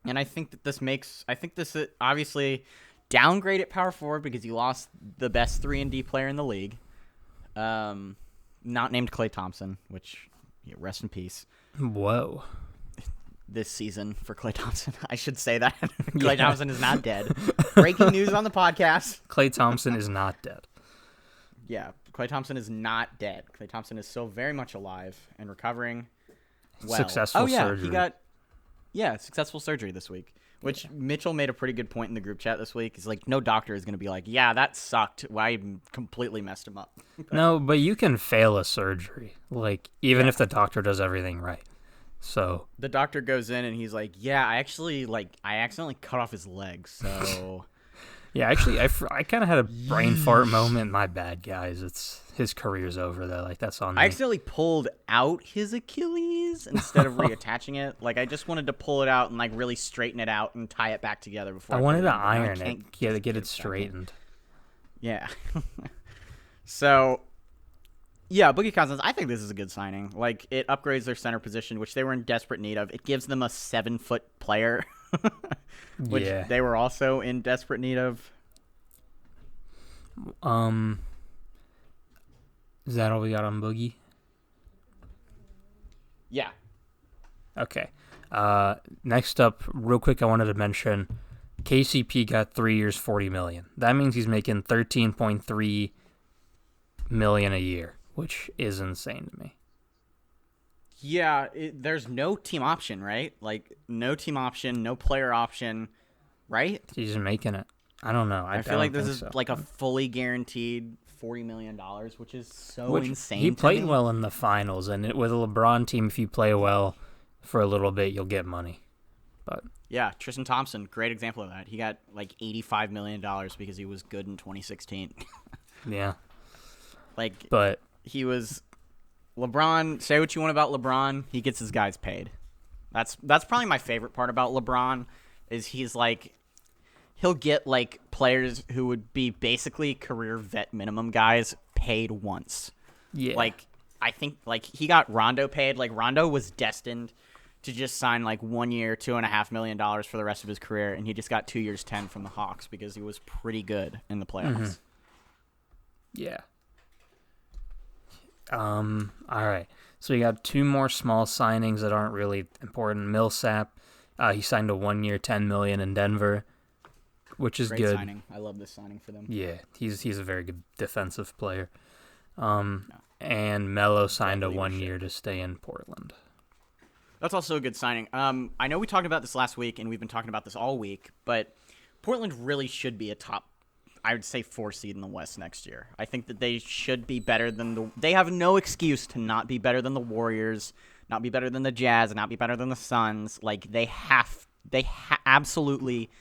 I think that this obviously downgrade at power forward because you lost the best 3-and-D player in the league. Not named Klay Thompson, which rest in peace. Whoa. This season for Klay Thompson. I should say that. Klay Thompson is not dead. Breaking news on the podcast. Klay Thompson is not dead. Yeah, Klay Thompson is not dead. Klay Thompson is still very much alive and recovering well. Successful surgery. He got successful surgery this week, which Mitchell made a pretty good point in the group chat this week. He's like, no doctor is going to be like, yeah, that sucked. I completely messed him up. No, but you can fail a surgery, like, even if the doctor does everything right. So the doctor goes in and he's like, yeah, I accidentally cut off his leg. So yeah, actually, I kind of had a brain fart moment. My bad, guys. His career's over though. Like, that's on me. I accidentally pulled out his Achilles instead of reattaching it. Like, I just wanted to pull it out and like really straighten it out and tie it back together before I wanted to iron it, get it straightened. Yeah. So yeah, Boogie Cousins, I think this is a good signing. Like, it upgrades their center position, which they were in desperate need of. It gives them a 7-foot player, which they were also in desperate need of. Is that all we got on Boogie? Yeah. Okay. Next up, real quick, I wanted to mention KCP got 3 years, $40 million. That means he's making $13.3 million a year, which is insane to me. Yeah, there's no team option, right? Like, no team option, no player option, right? He's making it. I don't know. I feel like this is like a fully guaranteed $40 million, which is insane. He played well in the finals, and with a LeBron team, if you play well for a little bit, you'll get money. But yeah, Tristan Thompson, great example of that. He got like $85 million because he was good in 2016. Yeah. But he was LeBron. Say what you want about LeBron, he gets his guys paid. That's probably my favorite part about LeBron is he's like, he'll get like players who would be basically career vet minimum guys paid once. Yeah. Like, I think like he got Rondo paid. Like, Rondo was destined to just sign like 1 year, $2.5 million for the rest of his career, and he just got 2 years, 10 from the Hawks because he was pretty good in the playoffs. Mm-hmm. Yeah. All right. So we got 2 more small signings that aren't really important. Millsap, he signed a 1 year, $10 million in Denver, which is Great good. Signing. I love this signing for them. Yeah, he's a very good defensive player. And Melo signed a believe we 1 should. year to stay in Portland. That's also a good signing. I know we talked about this last week, and we've been talking about this all week, but Portland really should be a top, I would say, 4 seed in the West next year. I think that they should be better than they have no excuse to not be better than the Warriors, not be better than the Jazz, not be better than the Suns. Like, they absolutely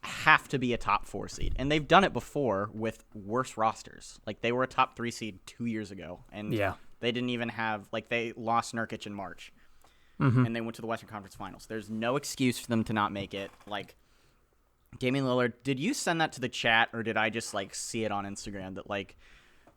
have to be a top 4 seed. And they've done it before with worse rosters. Like, they were a top 3 seed 2 years ago, and they didn't even have, like, they lost Nurkic in March. And they went to the Western Conference Finals. There's no excuse for them to not make it. Like, Damian Lillard, did you send that to the chat, or did I just, like, see it on Instagram that, like,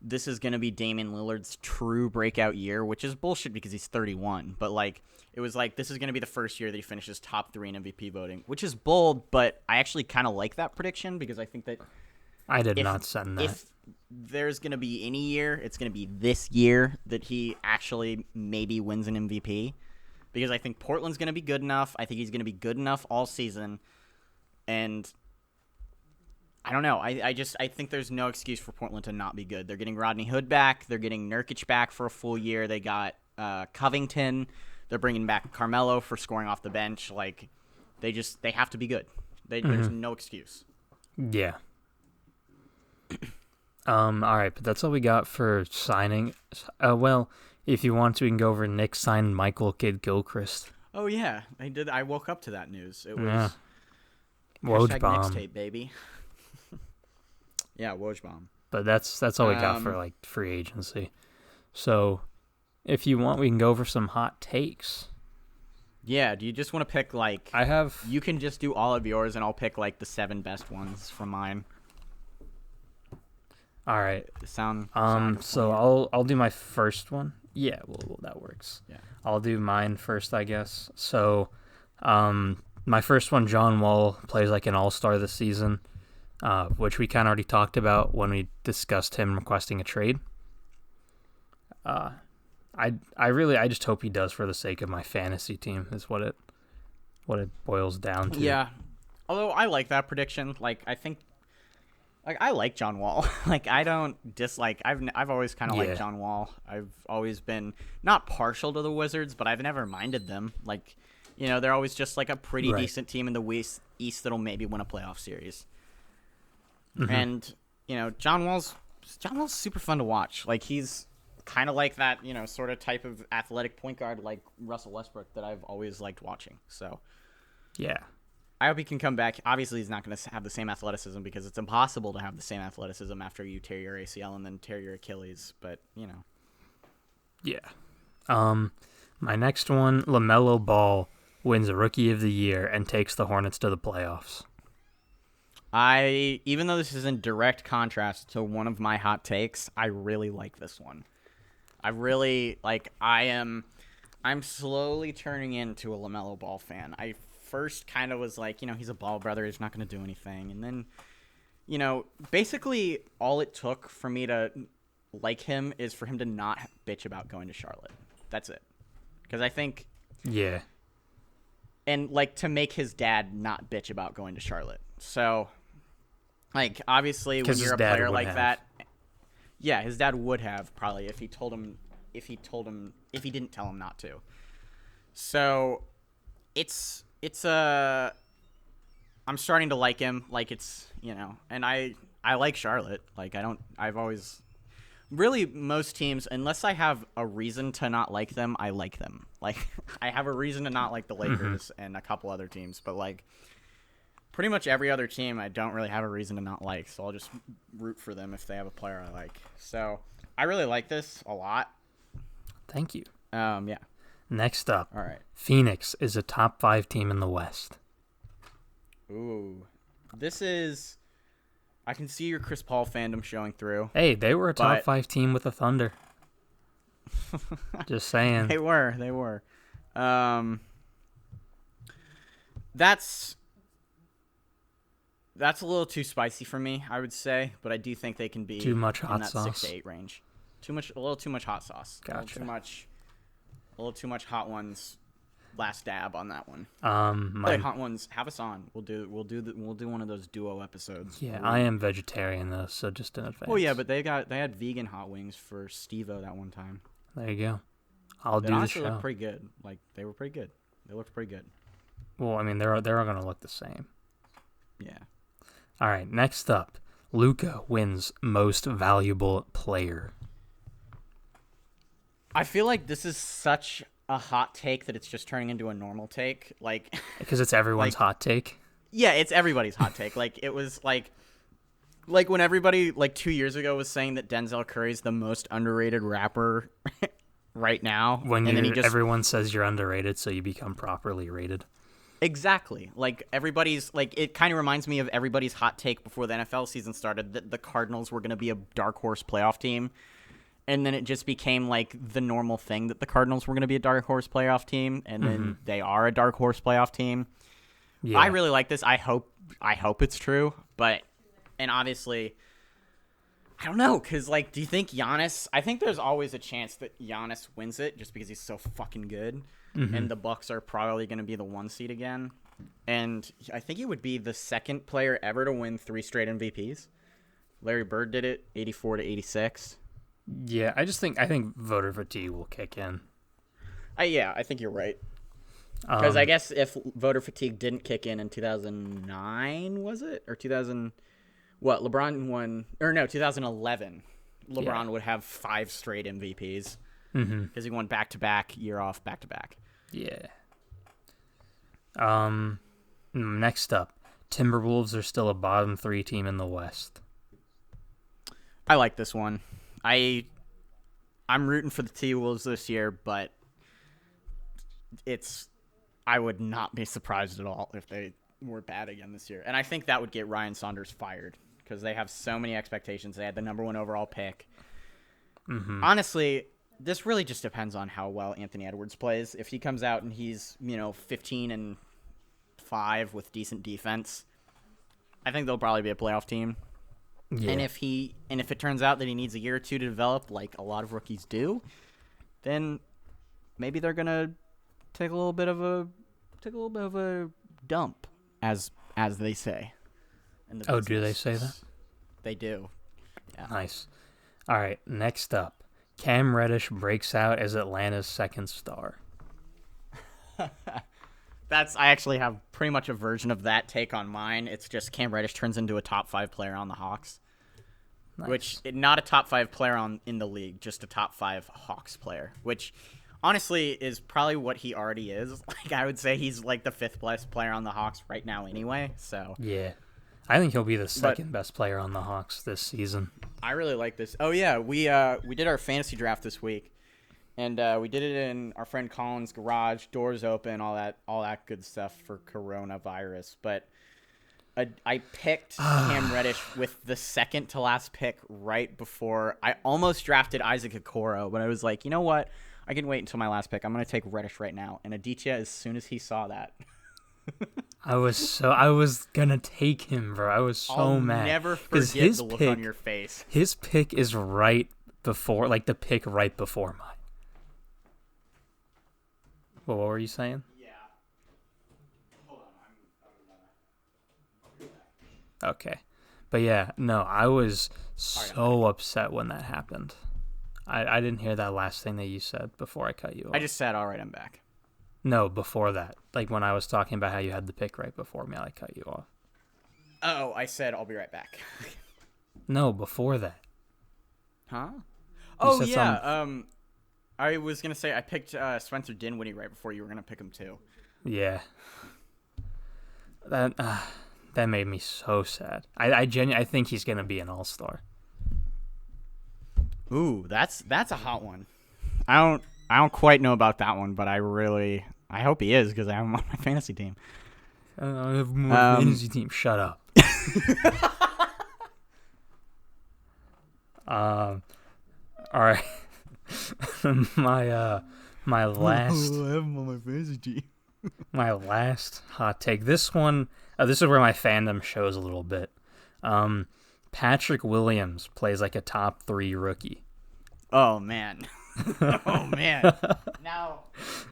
this is going to be Damian Lillard's true breakout year, which is bullshit because he's 31. But, like, it was like, this is going to be the first year that he finishes top 3 in MVP voting, which is bold, but I actually kind of like that prediction because I think that I did not send that. if there's going to be any year, it's going to be this year that he actually maybe wins an MVP. Because I think Portland's going to be good enough. I think he's going to be good enough all season. And I don't know. I think there's no excuse for Portland to not be good. They're getting Rodney Hood back. They're getting Nurkic back for a full year. They got Covington. They're bringing back Carmelo for scoring off the bench. Like, they have to be good. There's no excuse. Yeah. All right, but that's all we got for signing. Well, if you want to, we can go over Nick signed Michael Kidd-Gilchrist. Oh, yeah. I did. I woke up to that news. It was Yeah. hashtag Woj Knicks tape, baby. Yeah, Woj bomb. But that's all we got for, like, free agency. So, if you want, we can go over some hot takes. Yeah, do you just want to pick, like... I have... You can just do all of yours, and I'll pick, like, the 7 best ones from mine. All right. Sound so I'll do my first one. Yeah, well, that works. Yeah. I'll do mine first, I guess. So, my first one, John Wall plays like an all-star this season, which we kind of already talked about when we discussed him requesting a trade. I just hope he does for the sake of my fantasy team is what it boils down to. Yeah. Although I like that prediction. Like, I think... Like, I like John Wall. Like, I don't dislike... I've always kind of liked John Wall. I've always been not partial to the Wizards, but I've never minded them. Like, you know, they're always just, like, a pretty decent team in the East that'll maybe win a playoff series. And, you know, John Wall's super fun to watch. Like, he's kind of like that, you know, sort of type of athletic point guard like Russell Westbrook that I've always liked watching. So, yeah. I hope he can come back. Obviously, he's not going to have the same athleticism because it's impossible to have the same athleticism after you tear your ACL and then tear your Achilles. But, you know. Yeah. My next one, LaMelo Ball wins a Rookie of the Year and takes the Hornets to the playoffs. Even though this is in direct contrast to one of my hot takes, I really like this one. I'm slowly turning into a LaMelo Ball fan. I first kind of was like, you know, he's a Ball brother, he's not going to do anything. And then, you know, basically all it took for me to like him is for him to not bitch about going to Charlotte. That's it. Because I think... Yeah. And, like, to make his dad not bitch about going to Charlotte. So, like, obviously when you're a player like that... Yeah, his dad would have, probably, if he didn't tell him not to. So, I'm starting to like him. Like, it's, you know, and I like Charlotte. Like, I've always, really most teams, unless I have a reason to not like them, I like them. Like, I have a reason to not like the Lakers and a couple other teams, but, like, pretty much every other team I don't really have a reason to not like, so I'll just root for them if they have a player I like. So, I really like this a lot. Thank you. Yeah. Next up, all right. Phoenix is a top 5 team in the West. Ooh. This is... I can see your Chris Paul fandom showing through. Hey, they were a top 5 team with the Thunder. Just saying. They were. That's a little too spicy for me, I would say, but I do think they can be too much hot in that sauce. 6 to 8 range. A little too much hot sauce. Gotcha. A little too much hot ones last dab on that one. My Hot ones, have us on. We'll do one of those duo episodes. yeah, I am vegetarian though, so just in advance. Well, yeah, but they had vegan hot wings for Steve-O that one time. There you go. I'll They do the honestly show. looked pretty good. Like they were pretty good. They looked pretty good. Well, I mean, they're all gonna look the same. Yeah. All right, next up, Luka wins Most Valuable Player. I feel like this is such a hot take that it's just turning into a normal take. Like, Because it's everyone's hot take. yeah, it's everybody's hot take. Like, it was like when everybody like 2 years ago was saying that Denzel Curry's the most underrated rapper right now, When and then he just everyone says you're underrated, so you become properly rated. exactly like everybody's like it kind of reminds me of everybody's hot take before the NFL season started that the Cardinals were going to be a dark horse playoff team. And then it just became like the normal thing that the Cardinals were going to be a dark horse playoff team, and then they are a dark horse playoff team. Yeah. I really like this. I hope it's true, and obviously, I don't know, because like, do you think Giannis? I think there's always a chance that Giannis wins it just because he's so fucking good, and the Bucks are probably going to be the 1 seed again, and I think he would be the second player ever to win 3 straight MVPs. Larry Bird did it, 84 to 86. Yeah, I think voter fatigue will kick in. Yeah, I think you're right. Because I guess if voter fatigue didn't kick in 2009, was it? Or 2000, what, LeBron won, or no, 2011. LeBron would have 5 straight MVPs. Because he won back-to-back, year off, back-to-back. Yeah. Next up, Timberwolves are still a bottom 3 team in the West. I like this one. I'm rooting for the T-Wolves this year, but I would not be surprised at all if they were bad again this year. And I think that would get Ryan Saunders fired because they have so many expectations. They had the number 1 overall pick. Honestly, this really just depends on how well Anthony Edwards plays. If he comes out and he's, 15-5 with decent defense, I think they'll probably be a playoff team. Yeah. And if it turns out that he needs a year or two to develop, like a lot of rookies do, then maybe they're gonna take a little bit of a dump, as they say. Oh, do they say that? They do. Yeah. Nice. All right, next up, Cam Reddish breaks out as Atlanta's second star. I actually have pretty much a version of that take on mine. It's just Cam Reddish turns into a top 5 player on the Hawks. Nice. Which, not a top 5 player in the league, just a top 5 Hawks player. Which, honestly, is probably what he already is. Like, I would say he's like the 5th best player on the Hawks right now anyway, so. Yeah. I think he'll be the second best player on the Hawks this season. I really like this. Oh, yeah, we did our fantasy draft this week. And we did it in our friend Colin's garage, doors open, all that good stuff for coronavirus. But I picked Cam Reddish with the second to last pick right before I almost drafted Isaac Okoro, but I was like, you know what? I can wait until my last pick. I'm going to take Reddish right now. And Aditya, as soon as he saw that, I was gonna take him, bro. I was so mad. I'll never forget the look on your face. His pick is right before, like the pick right before mine. Well, what were you saying? Yeah. Hold on. Okay. But yeah, no, I was so upset when that happened. I didn't hear that last thing that you said before I cut you off. I just said, all right, I'm back. No, before that. Like when I was talking about how you had the pick right before me, I cut you off. Oh, I said, I'll be right back. No, before that. Huh? Oh, said yeah. something. I was going to say I picked Spencer Dinwiddie right before you were going to pick him, too. Yeah. That made me so sad. I genuinely think he's going to be an all-star. Ooh, that's a hot one. I don't quite know about that one, but I hope he is because I have him on my fantasy team. I have more fantasy team. Shut up. All right. my last. I have him on my fantasy team. My last hot take. This one. This is where my fandom shows a little bit. Patrick Williams plays like a top 3 rookie. Oh man. Oh, man. Now,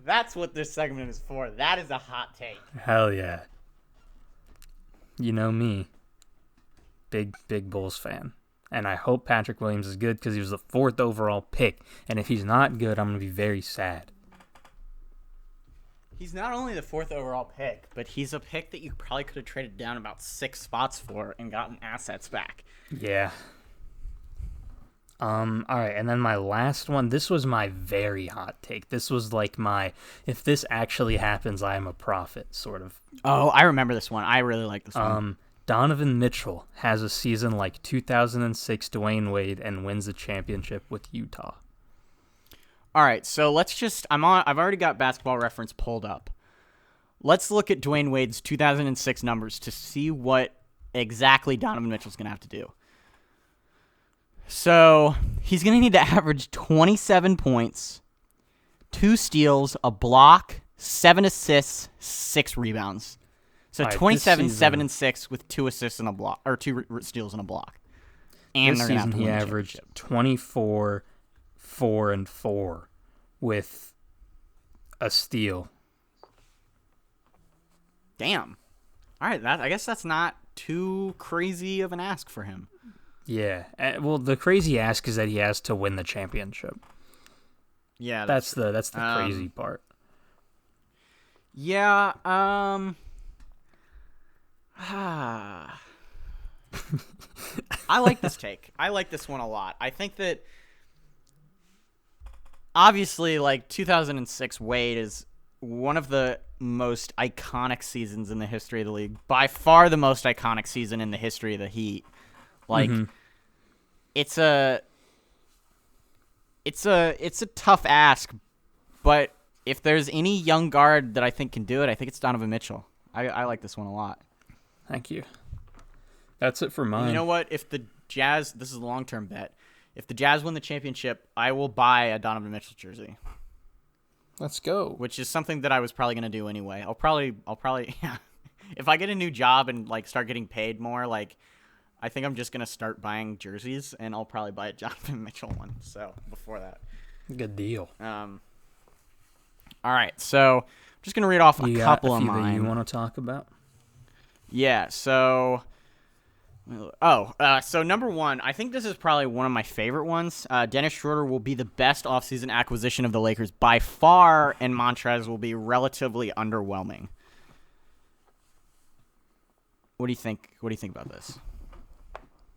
that's what this segment is for. That is a hot take. Hell yeah. You know me. Big Bulls fan. And I hope Patrick Williams is good because he was the 4th overall pick. And if he's not good, I'm going to be very sad. He's not only the 4th overall pick, but he's a pick that you probably could have traded down about 6 spots for and gotten assets back. Yeah. All right, and then my last one, this was my very hot take. This was like my, if this actually happens, I am a prophet, sort of. Oh, I remember this one. I really like this one. Donovan Mitchell has a season like 2006 Dwayne Wade and wins the championship with Utah. All right, so let's just I've already got Basketball Reference pulled up. Let's look at Dwayne Wade's 2006 numbers to see what exactly Donovan Mitchell's going to have to do. So, he's going to need to average 27 points, 2 steals, a block, 7 assists, 6 rebounds. So right, 27, 7, and 6 with 2 assists and a block, or 2 steals and a block. And this they're season gonna he have to win the averaged championship. 24, 4, and 4 with a steal. Damn. All right, I guess that's not too crazy of an ask for him. Yeah. Well, the crazy ask is that he has to win the championship. Yeah, That's the crazy part. Yeah, I like this take. I like this one a lot. I think that obviously, like, 2006 Wade is one of the most iconic seasons in the history of the league. By far the most iconic season in the history of the Heat. Like, it's a tough ask, but if there's any young guard that I think can do it, I think it's Donovan Mitchell. I like this one a lot. Thank you. That's it for mine. You know what? If the Jazz, this is a long-term bet. If the Jazz win the championship, I will buy a Donovan Mitchell jersey, Let's go. which is something that I was probably going to do anyway. I'll probably yeah. If I get a new job and like start getting paid more, like I think I'm just going to start buying jerseys and I'll probably buy a Donovan Mitchell one. So, before that. Good deal. All right. So, I'm just going to read off a You couple got a of few that mine. you want to talk about? Yeah, so so number one, I think this is probably one of my favorite ones. Dennis Schroeder will be the best offseason acquisition of the Lakers by far, and Montrez will be relatively underwhelming. What do you think? What do you think about this?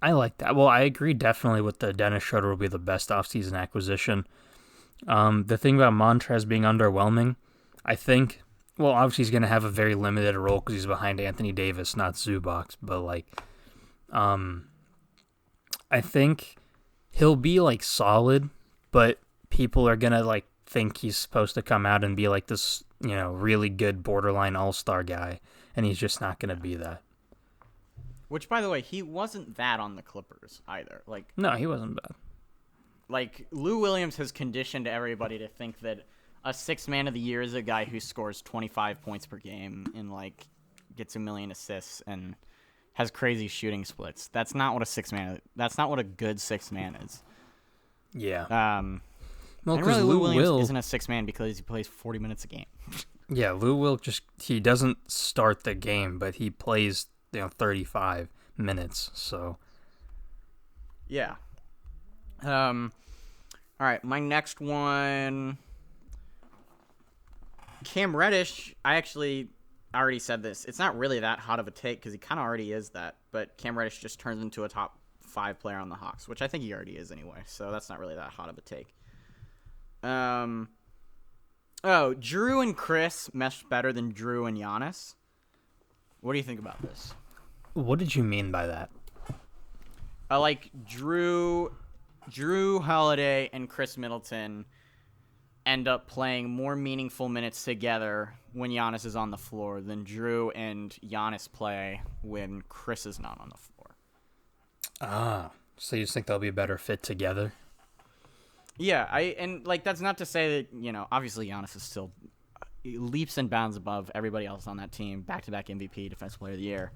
I like that. Well, I agree definitely with the Dennis Schroeder will be the best offseason acquisition. The thing about Montrez being underwhelming, I think, well, obviously he's going to have a very limited role because he's behind Anthony Davis, not Zubac, but like, I think he'll be like solid, but people are going to like think he's supposed to come out and be like this, you know, really good borderline all-star guy, and he's just not going to be that. Which, by the way, he wasn't that on the Clippers either. No, he wasn't bad. Like Lou Williams has conditioned everybody to think that a sixth man of the year is a guy who scores 25 points per game and like gets 1 million assists and has crazy shooting splits. That's not what a sixth man. That's not what a good sixth man is. Yeah. Well, because really, Lou Williams Will isn't a sixth man because he plays 40 minutes a game. Yeah, Lou Will he doesn't start the game, but he plays 35 minutes. So yeah. All right, my next one. Cam Reddish. I already said this. It's not really that hot of a take because he kind of already is that. But Cam Reddish just turns into a top 5 player on the Hawks, which I think he already is anyway. So that's not really that hot of a take. Drew and Chris mesh better than Drew and Giannis. What do you think about this? what did you mean by that? Like Drew Holiday and Chris Middleton end up playing more meaningful minutes together when Giannis is on the floor than Drew and Giannis play when Chris is not on the floor. So you just think they'll be a better fit together? Yeah, that's not to say that, obviously Giannis is still leaps and bounds above everybody else on that team, back-to-back MVP, Defensive Player of the Year.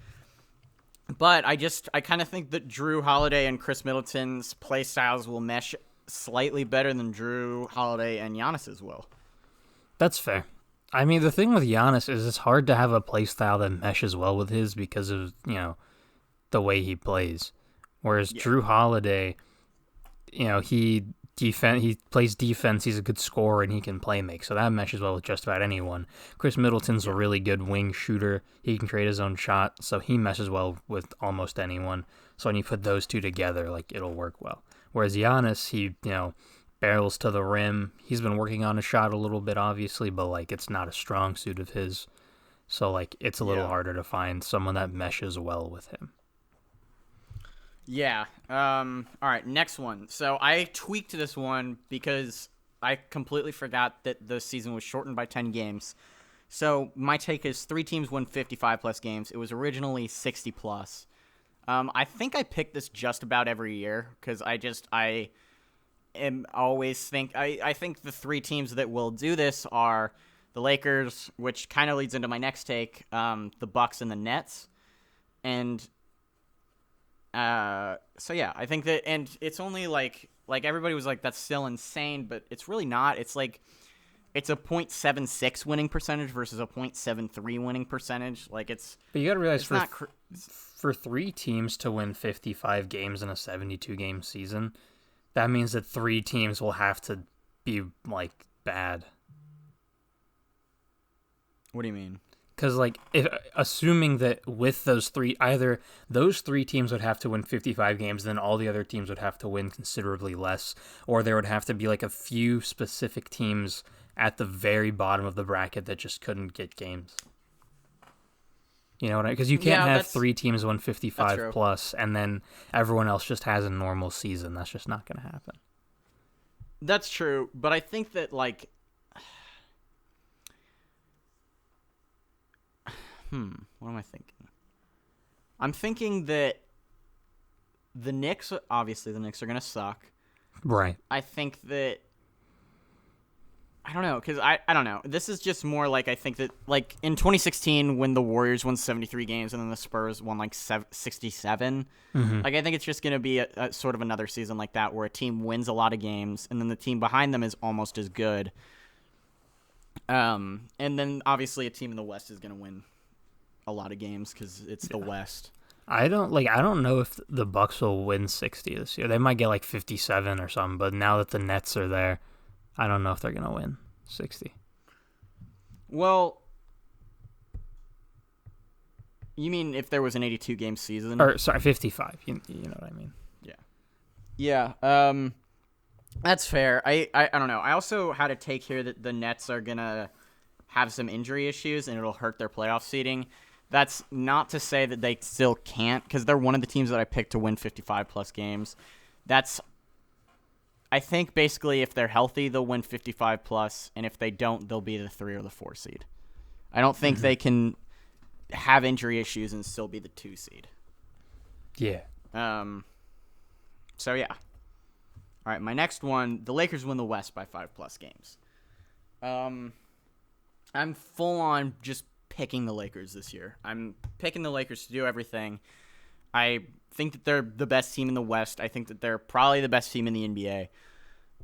But I kind of think that Drew Holiday and Chris Middleton's play styles will mesh slightly better than Drew Holiday and Giannis's will. That's fair. I mean, the thing with Giannis is it's hard to have a play style that meshes well with his because of, the way he plays. Whereas Drew Holiday, he plays defense, he's a good scorer, and he can play make. So that meshes well with just about anyone. Chris Middleton's a really good wing shooter. He can create his own shot, so he meshes well with almost anyone. So when you put those two together, it'll work well. Whereas Giannis, he, barrels to the rim. He's been working on his shot a little bit, obviously, but, it's not a strong suit of his. So, it's a little harder to find someone that meshes well with him. Yeah. All right, next one. So I tweaked this one because I completely forgot that the season was shortened by 10 games. So my take is 3 teams win 55-plus games. It was originally 60-plus. I think I picked this just about every year because I think the 3 teams that will do this are the Lakers, which kind of leads into my next take, the Bucks and the Nets. And so yeah, I think that, and it's only like everybody was like, that's still insane, but it's really not. It's it's a .76 winning percentage versus a .73 winning percentage. But you got to realize for 3 teams to win 55 games in a 72-game season, that means that 3 teams will have to be bad. What do you mean? Because assuming that with those 3, either those 3 teams would have to win 55 games, then all the other teams would have to win considerably less, or there would have to be a few specific teams at the very bottom of the bracket that just couldn't get games. You know what I mean? Because you can't have 3 teams win 55 plus, and then everyone else just has a normal season. That's just not going to happen. That's true, but I think that what am I thinking? I'm thinking that the Knicks, obviously the Knicks are going to suck. Right. I think that, I don't know, because I don't know. This is just more I think that, in 2016 when the Warriors won 73 games and then the Spurs won 67, mm-hmm. I think it's just going to be a sort of another season like that where a team wins a lot of games and then the team behind them is almost as good. And then obviously a team in the West is going to win a lot of games because it's the West. I don't know if the Bucks will win 60 this year. They might get 57 or something, but now that the Nets are there, I don't know if they're going to win 60. Well, you mean if there was an 82-game season? Or, sorry, 55. You know what I mean. Yeah. Yeah. That's fair. I don't know. I also had a take here that the Nets are going to have some injury issues and it'll hurt their playoff seeding. That's not to say that they still can't, because they're one of the teams that I picked to win 55-plus games. I think basically if they're healthy, they'll win 55-plus, and if they don't, they'll be the 3 or the 4 seed. I don't think they can have injury issues and still be the 2 seed. Yeah. So, yeah. All right, my next one, the Lakers win the West by 5-plus games. I'm full on just picking the Lakers this year. I'm picking the Lakers to do everything. I think that they're the best team in the West. I think that they're probably the best team in the NBA.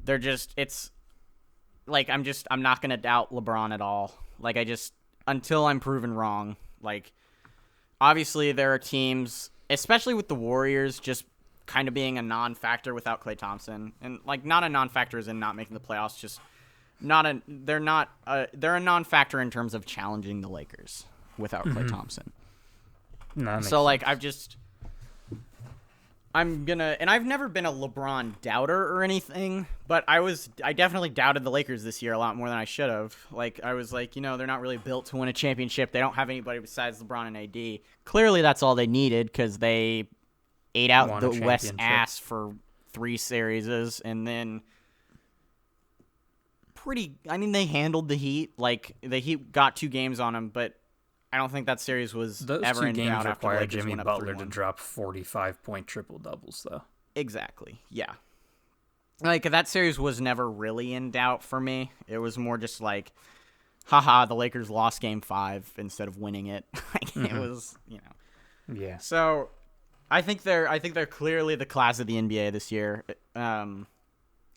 They're just, I'm not going to doubt LeBron at all. Until I'm proven wrong. Obviously there are teams, especially with the Warriors, just kind of being a non-factor without Klay Thompson. And, not a non-factor as in not making the playoffs, just they're a non-factor in terms of challenging the Lakers without Klay Thompson. No, so I've never been a LeBron doubter or anything, but I definitely doubted the Lakers this year a lot more than I should have. I was they're not really built to win a championship. They don't have anybody besides LeBron and AD. Clearly that's all they needed because they ate out the West ass for 3 series and then they handled the Heat. The Heat got 2 games on them, but I don't think that series was ever in doubt. Those 2 games required Jimmy Butler to drop 45-point triple-doubles, though. Exactly, yeah. That series was never really in doubt for me. It was more just haha, the Lakers lost Game 5 instead of winning it. It was, Yeah. So, I think they're clearly the class of the NBA this year.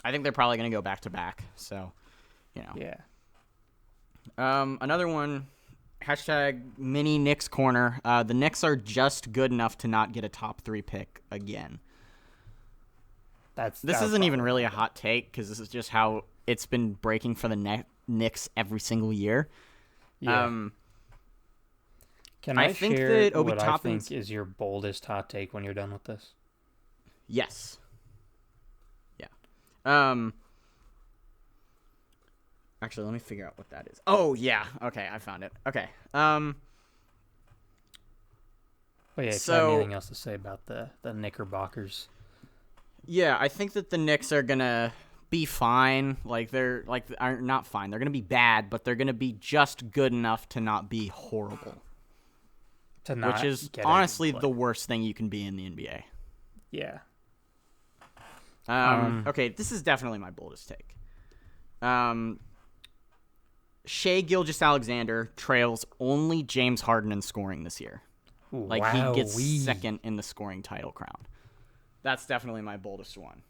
I think they're probably going to go back to back. So, you know. Yeah. Another one, hashtag mini Knicks corner. The Knicks are just good enough to not get a top 3 pick again. This isn't even really a hot take because this is just how it's been breaking for the Knicks every single year. Yeah. Can I think share that Obi Toppin's... I think is your boldest hot take when you're done with this? Yes. Yeah. Actually, let me figure out what that is. Oh, yeah. Okay, I found it. Okay. But yeah, if you have anything else to say about the Knickerbockers? Yeah, I think that the Knicks are gonna be fine. They're not fine. They're gonna be bad, but they're gonna be just good enough to not be horrible. Which is honestly the worst thing you can be in the NBA. Yeah. Okay, this is definitely my boldest take. Shai Gilgeous-Alexander trails only James Harden in scoring this year. He gets second in the scoring title crown. That's definitely my boldest one.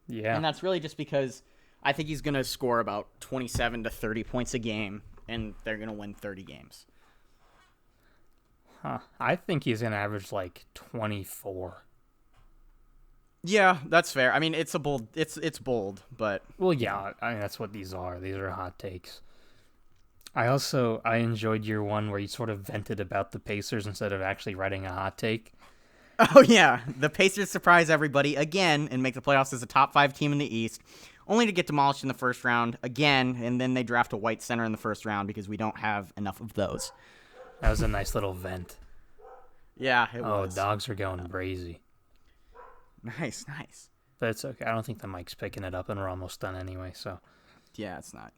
Yeah. And that's really just because I think he's going to score about 27 to 30 points a game, and they're going to win 30 games. Huh. I think he's going to average 24. Yeah, that's fair. I mean, it's bold, but... Well, yeah, I mean, that's what these are. These are hot takes. I enjoyed your one where you sort of vented about the Pacers instead of actually writing a hot take. Oh, yeah. The Pacers surprise everybody again and make the playoffs as a top 5 team in the East, only to get demolished in the first round again, and then they draft a white center in the first round because we don't have enough of those. That was a nice little vent. Yeah, it was. Oh, dogs are going crazy. Nice. But it's okay. I don't think the mic's picking it up, and we're almost done anyway, so. Yeah, it's not.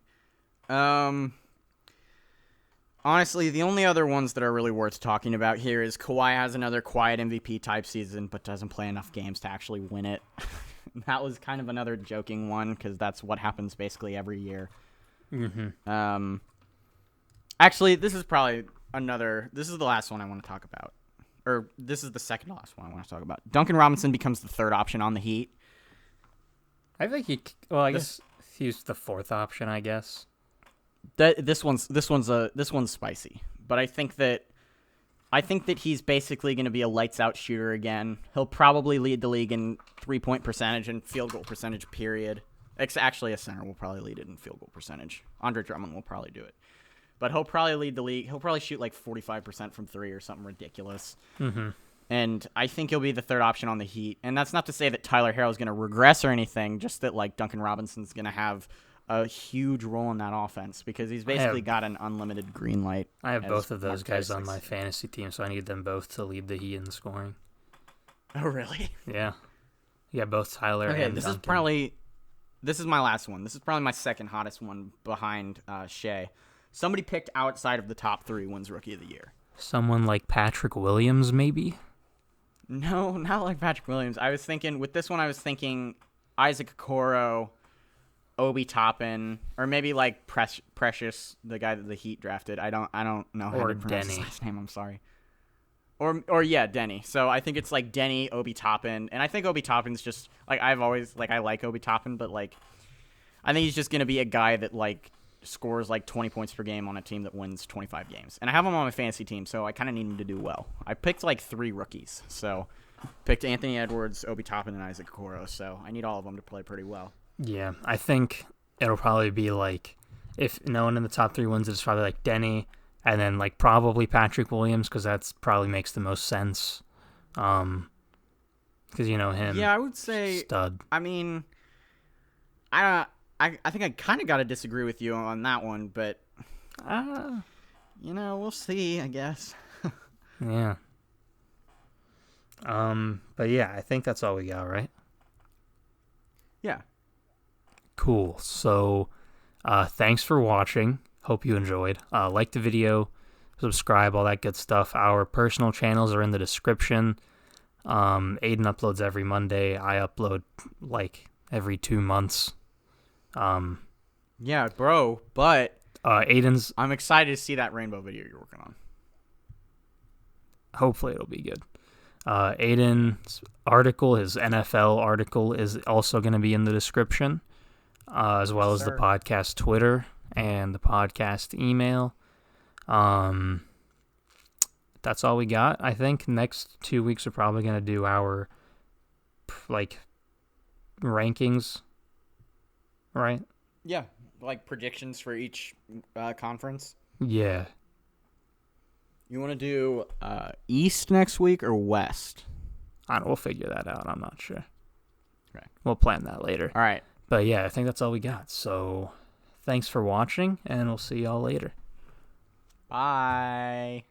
Honestly, the only other ones that are really worth talking about here is Kawhi has another quiet MVP type season, but doesn't play enough games to actually win it. That was kind of another joking one because that's what happens basically every year. Mm-hmm. Actually, this is the last one I want to talk about. Or this is the second to last one I want to talk about. Duncan Robinson becomes the third option on the Heat. I think I guess he's the fourth option, I guess. This one's spicy, but I think that he's basically going to be a lights out shooter again. He'll probably lead the league in 3-point percentage and field goal percentage. Period. Actually, a center will probably lead it in field goal percentage. Andre Drummond will probably do it, but he'll probably lead the league. He'll probably shoot 45% from 3 or something ridiculous. Mm-hmm. And I think he'll be the third option on the Heat. And that's not to say that Tyler Herro is going to regress or anything. Just that Duncan Robinson's going to have a huge role in that offense because he's basically got an unlimited green light. I have both of those guys on my fantasy team, so I need them both to lead the Heat in scoring. Oh, really? Yeah. Yeah, both Tyler and Duncan. This is my last one. This is probably my second hottest one behind Shai. Somebody picked outside of the top 3 wins Rookie of the Year. Someone like Patrick Williams, maybe? No, not like Patrick Williams. With this one, I was thinking Isaac Okoro, Obi Toppin, or maybe Precious, the guy that the Heat drafted. I don't know how to pronounce his last name. I'm sorry. Or yeah, Denny. So I think it's Denny, Obi Toppin, and I think Obi Toppin's just I like Obi Toppin, but I think he's just gonna be a guy that scores 20 points per game on a team that wins 25 games. And I have him on my fantasy team, so I kind of need him to do well. I picked 3 rookies, so picked Anthony Edwards, Obi Toppin, and Isaac Okoro. So I need all of them to play pretty well. Yeah, I think it'll probably be if no one in the top 3 wins, it's probably Denny, and then probably Patrick Williams because that's probably makes the most sense. Because him. Yeah, I would say stud. I mean, I think I kind of got to disagree with you on that one, but we'll see, I guess. Yeah. But yeah, I think that's all we got, right? Yeah. Cool. So, thanks for watching. Hope you enjoyed. Like the video, subscribe, all that good stuff. Our personal channels are in the description. Aiden uploads every Monday. I upload every 2 months. Yeah, bro, but I'm excited to see that rainbow video you're working on. Hopefully it'll be good. Aiden's article, his NFL article, is also going to be in the description, as well as the podcast Twitter and the podcast email. That's all we got. I think next 2 weeks we're probably going to do our rankings, right? Yeah, like predictions for each conference. Yeah. You want to do East next week or West? I don't know. We'll figure that out. I'm not sure. Okay. We'll plan that later. All right. But yeah, I think that's all we got. So thanks for watching, and we'll see y'all later. Bye.